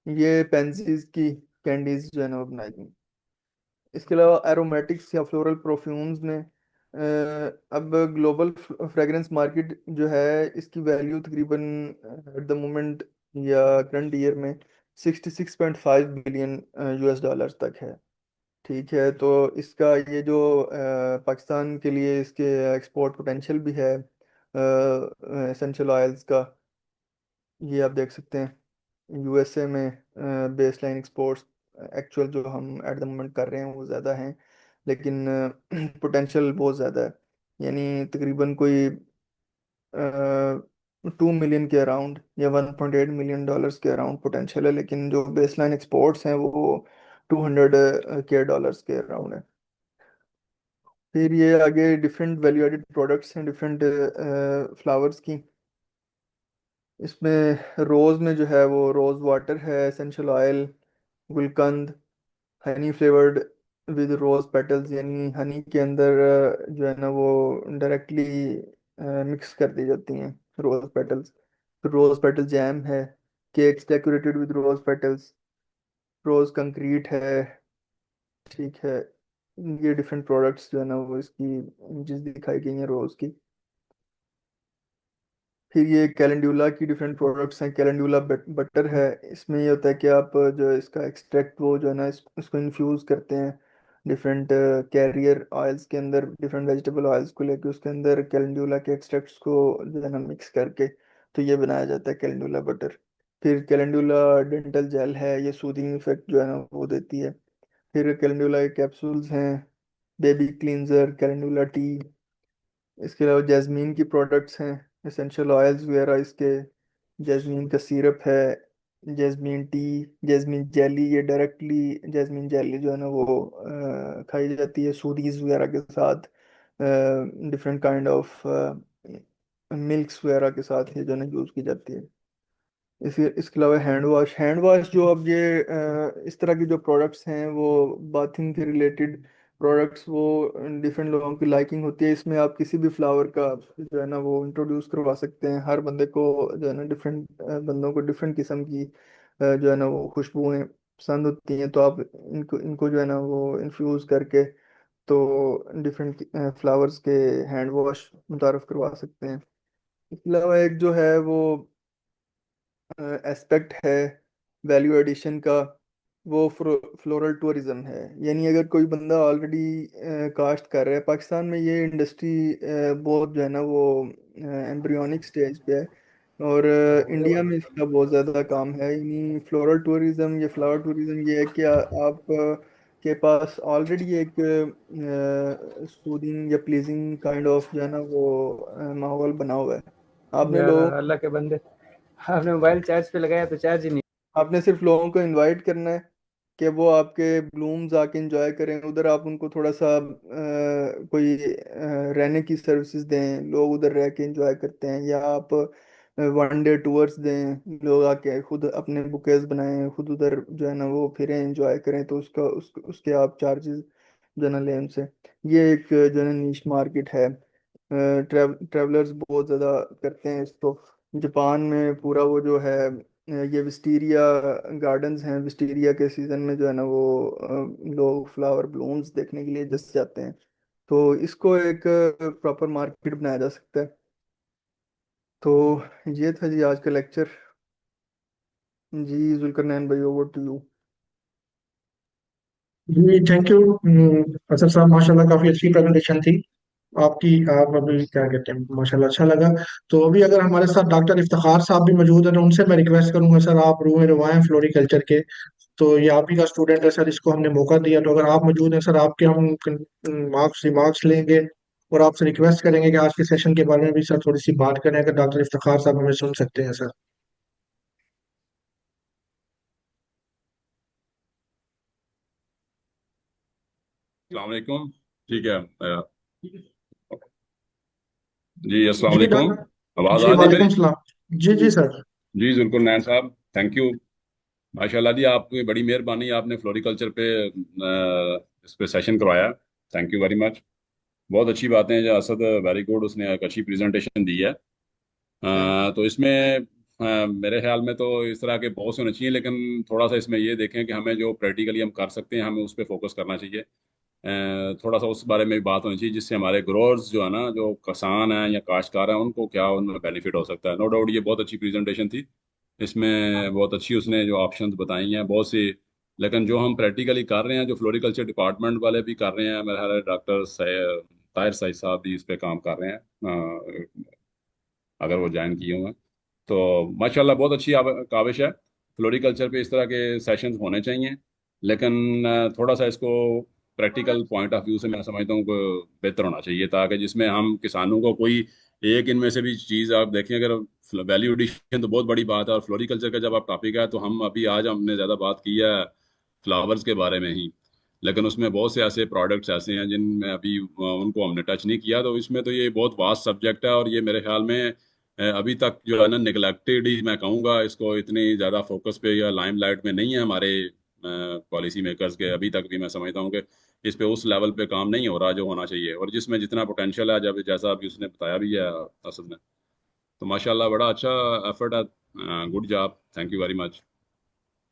ये पेंसिल्स की कैंडीज जो है ना वो बनाई गई। इसके अलावा एरोमेटिक्स या फ्लोरल परफ्यूम्स में अब ग्लोबल फ्रेग्रेंस मार्केट जो है इसकी वैल्यू तकरीबन एट द मोमेंट या करंट ईयर में 66.5 बिलियन यूएस डॉलर्स तक है। ठीक है, तो इसका ये जो पाकिस्तान के लिए इसके एक्सपोर्ट पोटेंशियल भी है एसेंशियल ऑयल्स का, ये आप देख सकते हैं। यूएसए में बेसलाइन एक्सपोर्ट्स एक्चुअल जो हम एट द मोमेंट कर रहे हैं वो ज़्यादा हैं, लेकिन पोटेंशियल बहुत ज़्यादा है। यानी तकरीबन कोई 2 मिलियन के अराउंड या $1.8 मिलियन के अराउंड पोटेंशियल है, लेकिन जो बेसलाइन एक्सपोर्ट्स हैं वो 200 के डॉलर्स के अराउंड है। फिर ये आगे डिफरेंट वैल्यू एडेड प्रोडक्ट्स हैं डिफरेंट फ्लावर्स की। इसमें रोज़ में जो है वो रोज़ वाटर है, essential oil, gulkand, honey flavoured with rose petals, यानी हनी के अंदर जो है ना वो डायरेक्टली मिक्स कर दी जाती हैं rose petals. Rose petal jam है, cakes decorated with rose petals, rose concrete है, ठीक है। ये डिफरेंट प्रोडक्ट्स जो है ना वो इसकी इमेजेस दिखाई गई हैं रोज की। फिर ये कैलेंडुला की डिफरेंट प्रोडक्ट्स हैं। कैलेंडुला बटर है। इसमें ये होता है कि आप जो इसका एक्सट्रैक्ट वो जो है ना इसको इन्फ्यूज़ करते हैं डिफरेंट कैरियर ऑयल्स के अंदर, डिफरेंट वेजिटेबल ऑयल्स को लेके उसके अंदर कैलेंडुला के एक्सट्रैक्ट्स को जो है ना मिक्स करके तो ये बनाया जाता है कैलेंडुला बटर। फिर कैलेंडुला डेंटल जेल है, ये सूदिंग इफेक्ट जो है ना वो देती है। फिर कैलेंडुला के कैप्सूल्स हैं, बेबी क्लींजर, कैलेंडुला टी। इसके अलावा जैस्मीन की प्रोडक्ट्स हैं, एसेंशियल ऑयल्स वगैरह इसके। जैस्मीन का सिरप है, जैस्मीन टी, जैस्मीन जेली। ये डायरेक्टली जैस्मीन जेली जो है ना वो खाई जाती है सूदीज वगैरह के साथ, डिफरेंट काइंड ऑफ मिल्क्स वगैरह के साथ ये जो है ना यूज़ की जाती है। इसके अलावा हैंड वॉश जो अब ये इस तरह की जो प्रोडक्ट्स हैं वो बाथिंग के रिलेटेड प्रोडक्ट्स, वो डिफरेंट लोगों की लाइकिंग होती है। इसमें आप किसी भी फ्लावर का जो है ना वो इंट्रोड्यूस करवा सकते हैं। हर बंदे को जो है ना डिफरेंट बंदों को डिफरेंट किस्म की जो है ना वो खुशबुएं पसंद होती हैं, तो आप इनको इनको जो है ना वो इन्फ्यूज़ करके तो डिफरेंट फ्लावर्स के हैंड वॉश मुतारफ़ करवा सकते हैं। इसके अलावा एक जो है वो एस्पेक्ट है वैल्यू एडिशन का, वो फ्लोरल टूरिज्म है। यानी अगर कोई बंदा ऑलरेडी काश्त कर रहा है, पाकिस्तान में ये इंडस्ट्री बहुत जो है ना वो एम्ब्रियोनिक स्टेज पे है, और इंडिया में इसका बहुत ज़्यादा काम है। यानी फ्लोरल टूरिज्म या फ्लावर टूरिज्म ये है कि आप के पास ऑलरेडी एक सूदिंग या प्लीजिंग काइंड ऑफ जो है ना वो माहौल बना हुआ है। आपने यार लोग अल्लाह के बंदे, आपने मोबाइल चार्ज पे लगाया तो चार्ज ही नहीं। आपने सिर्फ लोगों को इनवाइट करना है कि वो आपके ब्लूम्स आके एंजॉय करें उधर। आप उनको थोड़ा सा कोई रहने की सर्विसेज दें, लोग उधर रह के एंजॉय करते हैं। या आप वन डे टूर्स दें, लोग आके खुद अपने बुकेज बनाएं, खुद उधर जो है ना वो फिरें एंजॉय करें, तो उसके आप चार्जेस जो है ना लें उनसे। ये एक जो है ना नीश मार्केट है। ट्रेवलर्स बहुत ज़्यादा करते हैं इसको। जापान में पूरा वो जो है ये विस्टीरिया गार्डन्स हैं, विस्टीरिया के सीजन में जो है ना वो लोग फ्लावर ब्लूम्स देखने के लिए जस्ट जाते हैं। तो इसको एक प्रॉपर मार्केट बनाया जा सकता है। तो ये था जी आज का लेक्चर। जी जुल्करनैन भाई, ओवर टू यू। जी थैंक यू असद साहब, माशाल्लाह काफी अच्छी प्रेजेंटेशन थी आपकी। आप अभी क्या कहते हैं, माशाल्लाह अच्छा लगा। तो अभी अगर हमारे साथ डॉक्टर इफ्तिखार साहब भी मौजूद हैं तो उनसे मैं रिक्वेस्ट करूंगा, सर आप रूए रवाएं फ्लोरिकल्चर के, तो ये आप ही का स्टूडेंट है सर, इसको हमने मौका दिया, तो अगर आप मौजूद हैं सर, आपके हम मार्क्स रिमार्क्स लेंगे और आपसे रिक्वेस्ट करेंगे कि आज के सेशन के बारे में भी सर थोड़ी सी बात करें, अगर डॉक्टर इफ्तिखार साहब हमें सुन सकते हैं सर। अस्सलाम वालेकुम। ठीक है। जी अस्सलाम जी वालेकुम। डॉक्टर। आवाज़ जी आ रही है वालेकुम मेरी? सलाम। जी जी सर। जी जुल्कुर नैन साहब, थैंक यू। माशाल्लाह जी, आपकी बड़ी मेहरबानी, आपने फ्लोरिकल्चर पे इस पे सेशन करवाया। Thank you very much. बहुत अच्छी बातें हैं जो असद, वेरी गुड, उसने एक अच्छी प्रेजेंटेशन दी है। Thank you. तो इसमें मेरे ख्याल में तो इस तरह के बहुत से होने चाहिए, लेकिन थोड़ा सा इसमें ये देखें कि हमें जो प्रैक्टिकली हम कर सकते हैं हमें उस पर फोकस करना चाहिए। थोड़ा सा उस बारे में भी बात होनी चाहिए जिससे हमारे ग्रोअर्स जो है ना, जो किसान हैं या काश्तकार हैं, उनको क्या उनमें बेनिफिट हो सकता है। नो डाउट ये बहुत अच्छी प्रेजेंटेशन थी। इसमें बहुत अच्छी उसने जो ऑप्शंस बताई हैं बहुत सी, लेकिन जो हम प्रैक्टिकली कर रहे हैं, जो फ्लोरिकल्चर डिपार्टमेंट वाले भी कर रहे हैं, मेरे ख्याल है डॉक्टर ताहिर सईद साहब भी इस पे काम कर रहे हैं, अगर वो ज्वाइन किए हुए हैं तो माशाल्लाह बहुत अच्छी काविश है। फ्लोरिकल्चर पे इस तरह के सेशंस होने चाहिए, लेकिन थोड़ा सा इसको प्रैक्टिकल पॉइंट ऑफ व्यू से मैं समझता हूँ कि बेहतर होना चाहिए, ताकि जिसमें हम किसानों को कोई एक इनमें से भी चीज़ आप देखें, अगर वैल्यू एडिशन तो बहुत बड़ी बात है, और फ्लोरिकल्चर का जब आप टॉपिक है तो हम अभी आज हमने ज़्यादा बात की है फ्लावर्स के बारे में ही, लेकिन उसमें बहुत से ऐसे प्रोडक्ट्स ऐसे हैं जिनमें अभी उनको हमने टच नहीं किया। तो इसमें तो ये बहुत वास्ट सब्जेक्ट है, और ये मेरे ख्याल में अभी तक जो है ना निगलेक्टेड ही मैं कहूँगा, इसको इतनी ज़्यादा फोकस पे या लाइमलाइट में नहीं है हमारे पॉलिसी मेकर्स के अभी तक भी मैं समझता हूँ कि इस पे उस लेवल पे काम नहीं हो रहा जो होना चाहिए, और जिसमें जितना पोटेंशियल है, जब जैसा अभी उसने बताया भी है असद ने, तो माशाल्लाह बड़ा अच्छा एफर्ट है। Good job, thank you very much.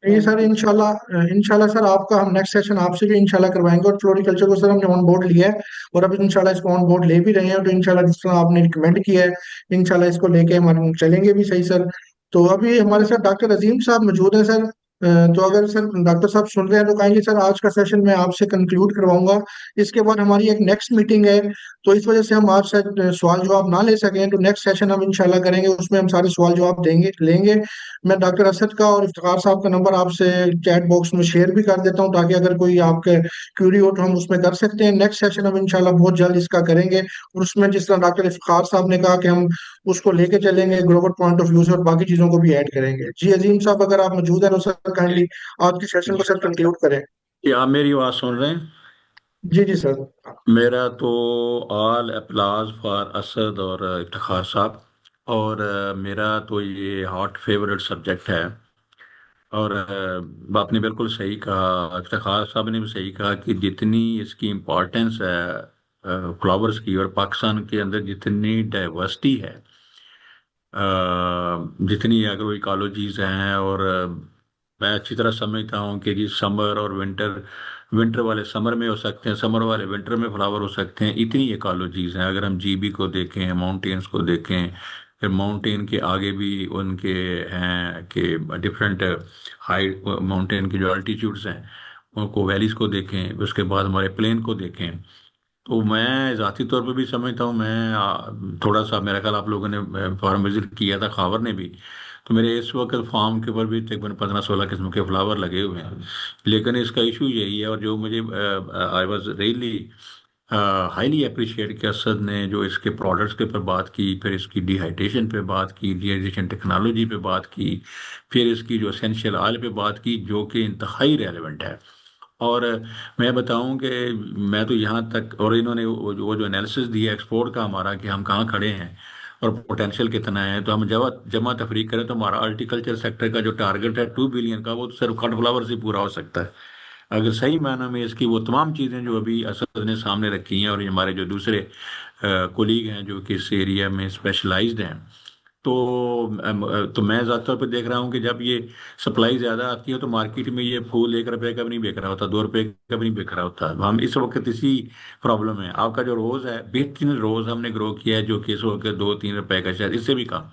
ये थैंक सर यू। इंशाल्लाह इंशाल्लाह सर आपका हम नेक्स्ट सेशन आपसे भी इंशाल्लाह करवाएंगे, और फ्लोरिकल्चर को सर हमने ऑन बोर्ड लिया है और अब इंशाल्लाह इसको ऑन बोर्ड ले भी रहे हैं, तो इंशाल्लाह जिस तरह आपने रिकमेंड किया है इंशाल्लाह इसको लेके हम चलेंगे भी सही सर। तो अभी हमारे साथ डॉक्टर अजीम साहब मौजूद हैं सर। तो अगर सर डॉक्टर साहब सुन रहे हैं तो काइंडली सर आज का सेशन मैं आपसे कंक्लूड करवाऊंगा। इसके बाद हमारी एक नेक्स्ट मीटिंग है, तो इस वजह से हम आज शायद सवाल जवाब ना ले सकें, तो नेक्स्ट सेशन हम इंशाल्लाह करेंगे, उसमें हम सारे सवाल जवाब देंगे लेंगे। मैं डॉक्टर असद का और इफ्तिखार साहब का नंबर आपसे चैट बॉक्स में शेयर भी कर देता हूँ, ताकि अगर कोई आपके क्यूरी हो तो हम उसमें कर सकते हैं। नेक्स्ट सेशन हम इंशाल्लाह बहुत जल्द इसका करेंगे, और उसमें जिस तरह डॉक्टर इफ्तिखार साहब ने कहा कि हम उसको लेके चलेंगे ग्लोबल पॉइंट ऑफ व्यू से, और बाकी चीजों को भी ऐड करेंगे। जी अजीम साहब अगर आप मौजूद हैं तो सर काइंडली आज के सेशन को सर कंक्लूड करें। क्या आप मेरी आवाज़ सुन रहे हैं? जी जी सर। मेरा तो ऑल अप्लाज फॉर असद और इफ्तिखार साहब, और मेरा तो ये हॉट फेवरेट सब्जेक्ट है। और आपने बिल्कुल सही कहा, इफ्तिखार साहब ने भी सही कहा कि जितनी इसकी इम्पोर्टेंस है फ्लावर्स की, और पाकिस्तान के अंदर जितनी डाइवर्सिटी है, जितनी एग्रो इकोलॉजीज हैं, और मैं अच्छी तरह समझता हूँ कि जी समर और विंटर, विंटर वाले समर में हो सकते हैं, समर वाले विंटर में फ्लावर हो सकते हैं, इतनी इकोलॉजीज हैं। अगर हम जीबी को देखें, माउंटेन्स को देखें, फिर माउंटेन के आगे भी उनके हैं कि डिफरेंट हाइट, माउंटेन के जो अल्टीट्यूड्स हैं उनको, वैलीज को देखें, उसके बाद हमारे प्लेन को देखें। तो मैं ज़ाती तौर पे भी समझता हूँ, मैं थोड़ा सा, मेरा ख्याल आप लोगों ने फार्म विजिट किया था, खावर ने भी, तो मेरे इस वक्त फार्म के ऊपर भी तकरीबन 15-16 किस्म के फ्लावर लगे हुए हैं। लेकिन इसका इशू यही है, और जो मुझे I was really highly appreciate कि असद ने जो इसके प्रोडक्ट्स के ऊपर बात की, फिर इसकी डिहाइड्रेशन पे बात की, डिहाइड्रेशन टेक्नोलॉजी पे बात की, फिर इसकी जो एसेंशियल ऑयल पे बात की, जो कि इंतहाई रेलेवेंट है। और मैं बताऊं कि मैं तो यहाँ तक, और इन्होंने वो जो एनालिसिस दिया एक्सपोर्ट का हमारा, कि हम कहाँ खड़े हैं और पोटेंशियल कितना है, तो हम जब जमा तफरीक करें तो हमारा हॉर्टिकल्चर सेक्टर का जो टारगेट है 2 बिलियन का, वो तो सिर्फ कटफ्लावर से पूरा हो सकता है। अगर सही मायने में इसकी वो तमाम चीज़ें जो अभी असद ने सामने रखी हैं, और ये हमारे जो दूसरे कोलीग हैं जो कि इस एरिया में स्पेशलाइज्ड हैं, तो तो मैं ज़्यादातर पे देख रहा हूँ कि जब ये सप्लाई ज़्यादा आती है तो मार्केट में ये फूल 1 रुपए का भी नहीं बिक रहा होता, 2 रुपए का भी नहीं बिक रहा होता। हम इस वक्त इसी प्रॉब्लम है। आपका जो रोज़ है, बेहतरीन रोज़ हमने ग्रो किया है, जो कि इस वक्त 2-3 रुपए का, शायद इससे भी कम।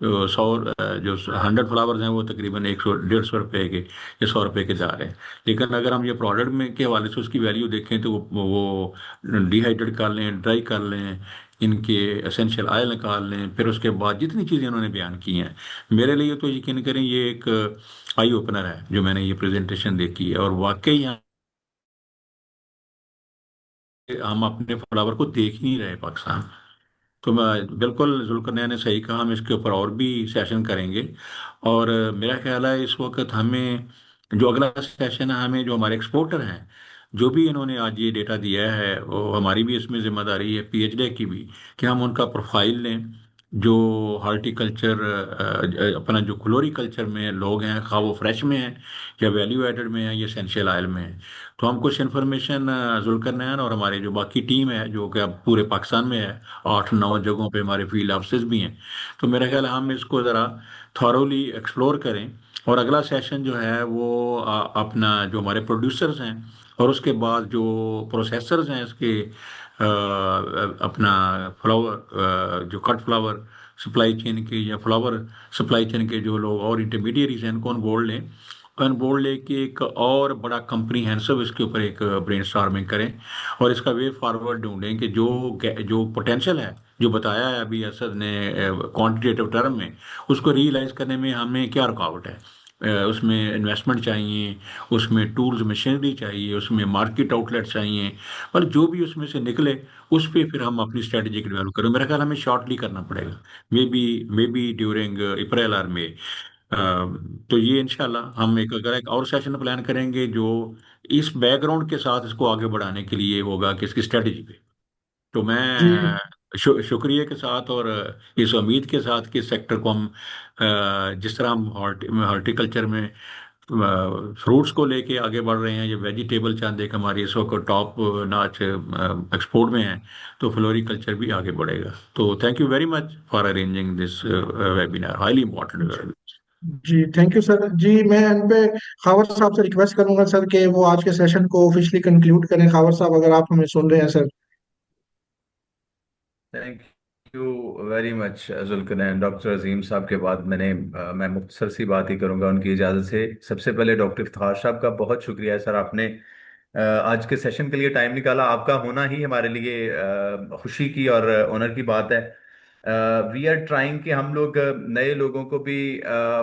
तो 100, जो 100 फ्लावर्स हैं वो तकरीबन 100-150 रुपए के या 100 रुपए के जा रहे हैं। लेकिन अगर हम ये प्रोडक्ट में के हवाले से उसकी वैल्यू देखें तो वो डिहाइड्रेट कर लें, ड्राई कर लें, इनके एसेंशियल ऑयल निकाल लें, फिर उसके बाद जितनी चीज़ें उन्होंने बयान की हैं, मेरे लिए तो यकीन करें ये एक आई ओपनर है जो मैंने ये प्रेजेंटेशन देखी है। और वाकई हम अपने फ्लावर को देख ही नहीं रहे पाकिस्तान। तो मैं बिल्कुल, जुल्करनैन ने सही कहा, हम इसके ऊपर और भी सेशन करेंगे। और मेरा ख्याल है इस वक्त हमें जो अगला सेशन है, हमें जो हमारे एक्सपोर्टर हैं, जो भी इन्होंने आज ये डेटा दिया है, वो हमारी भी इसमें जिम्मेदारी है, पीएचडी की भी, कि हम उनका प्रोफाइल लें। जो हॉर्टिकल्चर, अपना जो फ्लोरिकल्चर में लोग हैं, खा वो फ्रेश में हैं या वैल्यू एडेड में है या एसेंशियल ऑयल में है, तो हम कुछ इन्फॉर्मेशन जुल्करनैन और हमारे जो बाकी टीम है, जो कि अब पूरे पाकिस्तान में है, 8-9 जगहों पे हमारे फील्ड ऑफिस भी हैं, तो मेरा ख्याल है हम इसको ज़रा थॉरोली एक्सप्लोर करें। और अगला सेशन जो है वो अपना जो हमारे प्रोड्यूसर्स हैं, और उसके बाद जो प्रोसेसर्स हैं इसके, अपना फ्लावर, जो कट फ्लावर सप्लाई चेन के या फ्लावर सप्लाई चेन के जो लोग और इंटरमीडिएरीज हैं, इनको ऑन बोर्ड लें। ऑन बोर्ड लेके एक और बड़ा कंप्रीहेंसिव इसके ऊपर एक ब्रेनस्टॉर्मिंग करें, और इसका वे फॉरवर्ड ढूंढें कि जो पोटेंशियल है, जो बताया है अभी असद ने क्वांटिटेटिव टर्म में, उसको रियलाइज करने में हमें क्या रुकावट है। उसमें इन्वेस्टमेंट चाहिए, उसमें टूल्स मशीनरी चाहिए, उसमें मार्केट आउटलेट चाहिए, और जो भी उसमें से निकले उस पे फिर हम अपनी स्ट्रेटेजी डेवलप करें। मेरा ख्याल हमें शॉर्टली करना पड़ेगा, मे बी ड्यूरिंग अप्रैल और मई। तो ये इंशाल्लाह हम एक और सेशन प्लान करेंगे जो इस बैकग्राउंड के साथ इसको आगे बढ़ाने के लिए होगा, कि इसकी स्ट्रेटेजी पे। तो जी मैं शुक्रिया के साथ और इस उम्मीद के साथ कि इस सेक्टर को हम जिस तरह हम हॉर्टिकल्चर में फ्रूट्स को लेके आगे बढ़ रहे हैं, ये वेजिटेबल चांद एक हमारी इस वक्त टॉप नाच एक्सपोर्ट में है, तो फ्लोरिकल्चर भी आगे बढ़ेगा। तो thank you very much for arranging this webinar, highly important. जी थैंक यू सर जी। मैं इन पे खावर साहब से रिक्वेस्ट करूंगा सर कि वो आज के सेशन को ऑफिशियली कंक्लूड करें। खावर साहब अगर आप हमें सुन रहे हैं sir. Thank you very much Zulqarnain. Doctor Azim साहब के बाद मैं मुख्तसर सी बात ही करूंगा उनकी इजाज़त से। सबसे पहले डॉक्टर इफ्तिखार साहब का बहुत शुक्रिया है सर, आपने आज के सेशन के लिए टाइम निकाला। आपका होना ही हमारे लिए खुशी की और ऑनर की बात है। वी आर ट्राइंग कि हम लोग नए लोगों को भी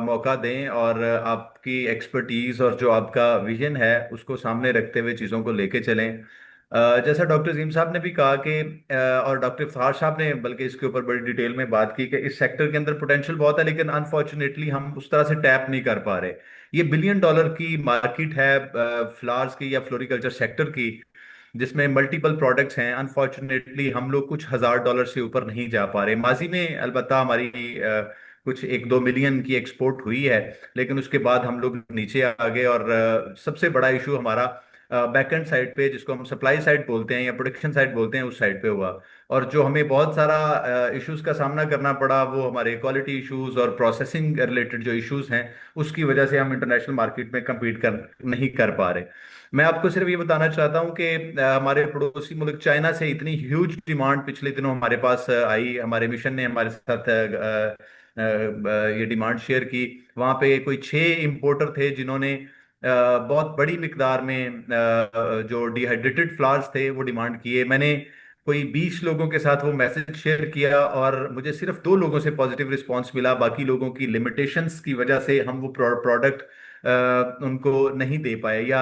मौका दें और आपकी एक्सपर्टीज और जो आपका विजन है उसको सामने रखते हुए चीज़ों को लेके चलें। जैसा डॉक्टर अजीम साहब ने भी कहा कि और डॉक्टर इफ्तिखार साहब ने बल्कि इसके ऊपर बड़ी डिटेल में बात की कि इस सेक्टर के अंदर पोटेंशियल बहुत है, लेकिन अनफॉर्चुनेटली हम उस तरह से टैप नहीं कर पा रहे। ये बिलियन डॉलर की मार्केट है फ्लावर्स की या फ्लोरिकल्चर सेक्टर की, जिसमें मल्टीपल प्रोडक्ट्स हैं। अनफॉर्चुनेटली हम लोग कुछ हजार डॉलर से ऊपर नहीं जा पा रहे। माजी में अलबत्ता हमारी कुछ 1-2 मिलियन की एक्सपोर्ट हुई है, लेकिन उसके बाद हम लोग नीचे आ गए और सबसे बड़ा इशू हमारा बैकएंड साइड पे, जिसको हम सप्लाई साइड बोलते हैं या प्रोडक्शन साइड बोलते हैं, उस साइड पे हुआ। और जो हमें बहुत सारा इश्यूज का सामना करना पड़ा वो हमारे क्वालिटी इश्यूज और प्रोसेसिंग रिलेटेड जो इश्यूज हैं, उसकी वजह से हम इंटरनेशनल मार्केट में कम्पीट कर नहीं कर पा रहे। मैं आपको सिर्फ ये बताना चाहता हूँ कि हमारे पड़ोसी मुल्क चाइना से इतनी ह्यूज डिमांड पिछले दिनों हमारे पास आई। हमारे मिशन ने हमारे साथ ये डिमांड शेयर की। वहाँ पे कोई 6 इंपोर्टर थे जिन्होंने बहुत बड़ी मिकदार में जो डिहाइड्रेटेड फ्लावर्स थे वो डिमांड किए। मैंने कोई 20 लोगों के साथ वो मैसेज शेयर किया और मुझे सिर्फ 2 लोगों से पॉजिटिव रिस्पांस मिला। बाकी लोगों की लिमिटेशंस की वजह से हम वो प्रोडक्ट उनको नहीं दे पाए या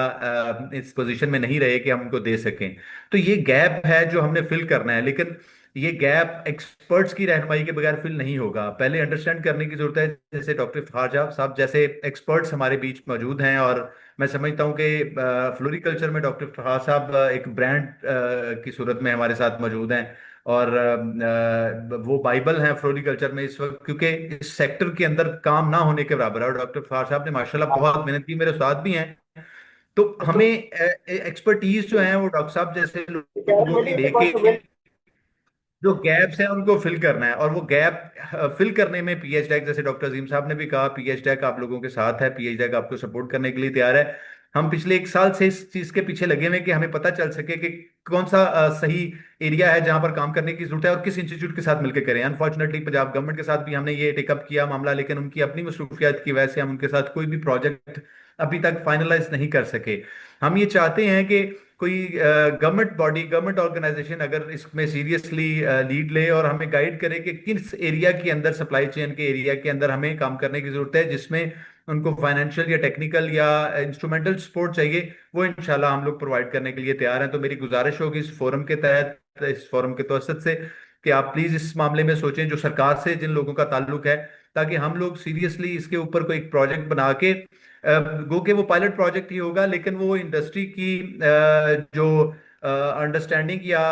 इस पोजीशन में नहीं रहे कि हम उनको दे सकें। तो ये गैप है जो हमने फिल करना है, लेकिन ये गैप एक्सपर्ट्स की रहनुमाई के बगैर फिल नहीं होगा। पहले अंडरस्टैंड करने की जरूरत है। जैसे डॉक्टर इफ्तिखार साहब जैसे एक्सपर्ट्स हमारे बीच मौजूद हैं और मैं समझता हूँ कि फ्लोरिकल्चर में डॉक्टर इफ्तिखार साहब एक ब्रांड की सूरत में हमारे साथ मौजूद हैं और वो बाइबल हैं फ्लोरिकल्चर में इस वक्त, क्योंकि इस सेक्टर के अंदर काम ना होने के बराबर है। और डॉक्टर इफ्तिखार साहब ने माशाल्लाह बहुत मेहनत की, मेरे साथ भी हैं। तो हमें एक्सपर्टीज जो है वो डॉक्टर साहब जैसे लोगों की लेके जो गैप्स हैं उनको फिल करना है। और वो गैप फिल करने में पीएच डैक, जैसे डॉक्टर अजीम साहब ने भी कहा, पीएच डैक आप लोगों के साथ है, पीएच डैक आपको सपोर्ट करने के लिए तैयार है। हम पिछले 1 साल से इस चीज के पीछे लगे हुए हैं कि हमें पता चल सके कि कौन सा सही एरिया है जहां पर काम करने की जरूरत है और किस इंस्टीट्यूट के साथ मिलकर करें। अनफॉर्चुनेटली पंजाब गवर्नमेंट के साथ भी हमने ये टेकअप किया मामला, लेकिन उनकी अपनी मसरूफियात की वजह से हम उनके साथ कोई भी प्रोजेक्ट अभी तक फाइनलाइज नहीं कर सके। हम ये चाहते हैं कि कोई गवर्नमेंट बॉडी, गवर्नमेंट ऑर्गेनाइजेशन अगर इसमें सीरियसली लीड ले और हमें गाइड करे कि किस एरिया के अंदर, सप्लाई चेन के एरिया के अंदर हमें काम करने की जरूरत है, जिसमें उनको फाइनेंशियल या टेक्निकल या इंस्ट्रूमेंटल सपोर्ट चाहिए, वो इंशाल्लाह हम लोग प्रोवाइड करने के लिए तैयार हैं। तो मेरी गुजारिश होगी इस फोरम के तहत, इस फोरम के तवसत से, कि आप प्लीज इस मामले में सोचें जो सरकार से जिन लोगों का ताल्लुक है, ताकि हम लोग सीरियसली इसके ऊपर कोई एक प्रोजेक्ट बना के गो के वो पायलट प्रोजेक्ट ही होगा, लेकिन वो इंडस्ट्री की जो अंडरस्टैंडिंग या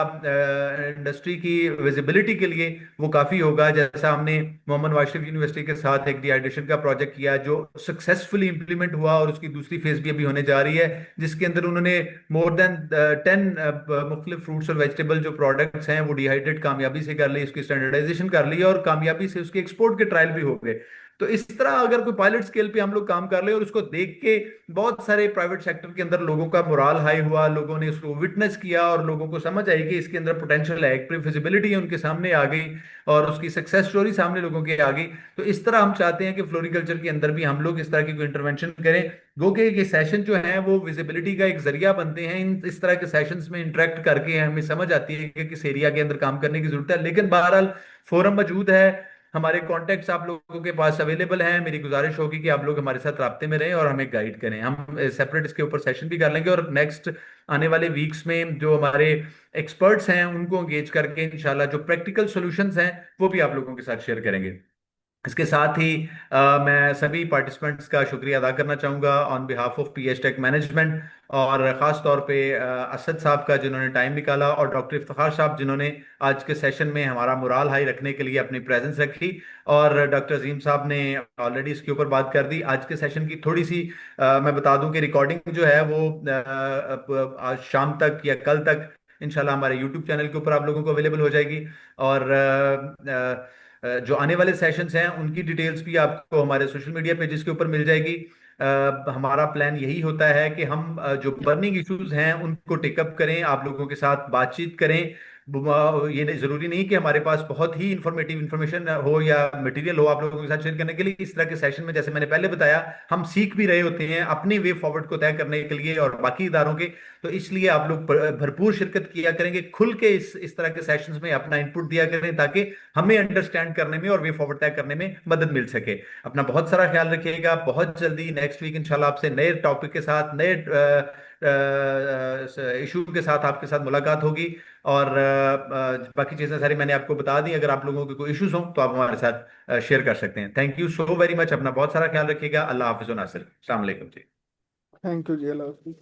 इंडस्ट्री की विजिबिलिटी के लिए वो काफ़ी होगा। जैसा हमने मोहम्मद वाशिफ यूनिवर्सिटी के साथ एक डिहाइड्रेशन का प्रोजेक्ट किया जो सक्सेसफुली इंप्लीमेंट हुआ और उसकी दूसरी फेज भी अभी होने जा रही है, जिसके अंदर उन्होंने मोर देन 10 मुख्तलिफ फ्रूट्स और वेजिटेबल जो प्रोडक्ट्स हैं वो डिहाइड्रेट कामयाबी से कर ली, उसकी स्टैंडर्डाइजेशन कर ली और कामयाबी से उसके एक्सपोर्ट के ट्रायल भी हो गए। तो इस तरह अगर कोई पायलट स्केल पे हम लोग काम कर ले और उसको देख के बहुत सारे प्राइवेट सेक्टर के अंदर लोगों का मोराल हाई हुआ, लोगों ने उसको विटनेस किया और लोगों को समझ आई कि इसके अंदर पोटेंशियल है, एक फिजिबिलिटी है उनके सामने आ गई और उसकी सक्सेस स्टोरी सामने लोगों के आ गई। तो इस तरह हम चाहते हैं कि फ्लोरिकल्चर के अंदर भी हम लोग इस तरह की कोई इंटरवेंशन करें। गो के ये सेशन जो है वो विजिबिलिटी का एक जरिया बनते हैं। इस तरह के सेशंस में इंटरेक्ट करके हमें समझ आती है कि किस एरिया के अंदर काम करने की जरूरत है। लेकिन बहरहाल फोरम मौजूद है, हमारे कॉन्टेक्ट्स आप लोगों के पास अवेलेबल हैं। मेरी गुजारिश होगी कि आप लोग हमारे साथ राब्ते में रहें और हमें गाइड करें। हम सेपरेट इसके ऊपर सेशन भी कर लेंगे और नेक्स्ट आने वाले वीक्स में जो हमारे एक्सपर्ट्स हैं उनको एंगेज करके इंशाल्लाह जो प्रैक्टिकल सॉल्यूशंस हैं वो भी आप लोगों के साथ शेयर करेंगे। इसके साथ ही मैं सभी पार्टिसिपेंट्स का शुक्रिया अदा करना चाहूँगा on behalf of PH tech management, और ख़ास तौर पे असद साहब का जिन्होंने टाइम निकाला, और डॉक्टर इफ्तिखार साहब जिन्होंने आज के सेशन में हमारा मोराल हाई रखने के लिए अपनी प्रेजेंस रखी, और डॉक्टर अजीम साहब ने ऑलरेडी इसके ऊपर बात कर दी। आज के सेशन की थोड़ी सी मैं बता दूं कि रिकॉर्डिंग जो है वो आज शाम तक या कल तक इंशाल्लाह हमारे यूट्यूब चैनल के ऊपर आप लोगों को अवेलेबल हो जाएगी, और जो आने वाले सेशंस हैं उनकी डिटेल्स भी आपको हमारे सोशल मीडिया पेजेस के ऊपर मिल जाएगी। हमारा प्लान यही होता है कि हम जो बर्निंग इश्यूज हैं उनको टेकअप करें, आप लोगों के साथ बातचीत करें। ये जरूरी नहीं कि हमारे पास बहुत ही इंफॉर्मेटिव इंफॉर्मेशन हो या मटेरियल हो आप लोगों के साथ शेयर करने के लिए। इस तरह के सेशन में, जैसे मैंने पहले बताया, हम सीख भी रहे होते हैं अपने वे फॉरवर्ड को तय करने के लिए और बाकी इदारों के। तो इसलिए आप लोग भरपूर शिरकत किया करेंगे, खुल के इस तरह के सेशंस में अपना इनपुट दिया करें, ताकि हमें अंडरस्टैंड करने में और वे फॉरवर्ड तय करने में मदद मिल सके। अपना बहुत सारा ख्याल रखिएगा। बहुत जल्दी नेक्स्ट वीक इंशाल्लाह आपसे नए टॉपिक के साथ, नए इशू के साथ आपके साथ मुलाकात होगी, और बाकी चीजें सारी मैंने आपको बता दी। अगर आप लोगों के कोई इश्यूज हो तो आप हमारे साथ शेयर कर सकते हैं। Thank you so very much. अपना बहुत सारा ख्याल रखिएगा। अल्लाह हाफिज नासिर। अस्सलाम वालेकुम जी। थैंक यू जी, अल्लाह हाफिज़।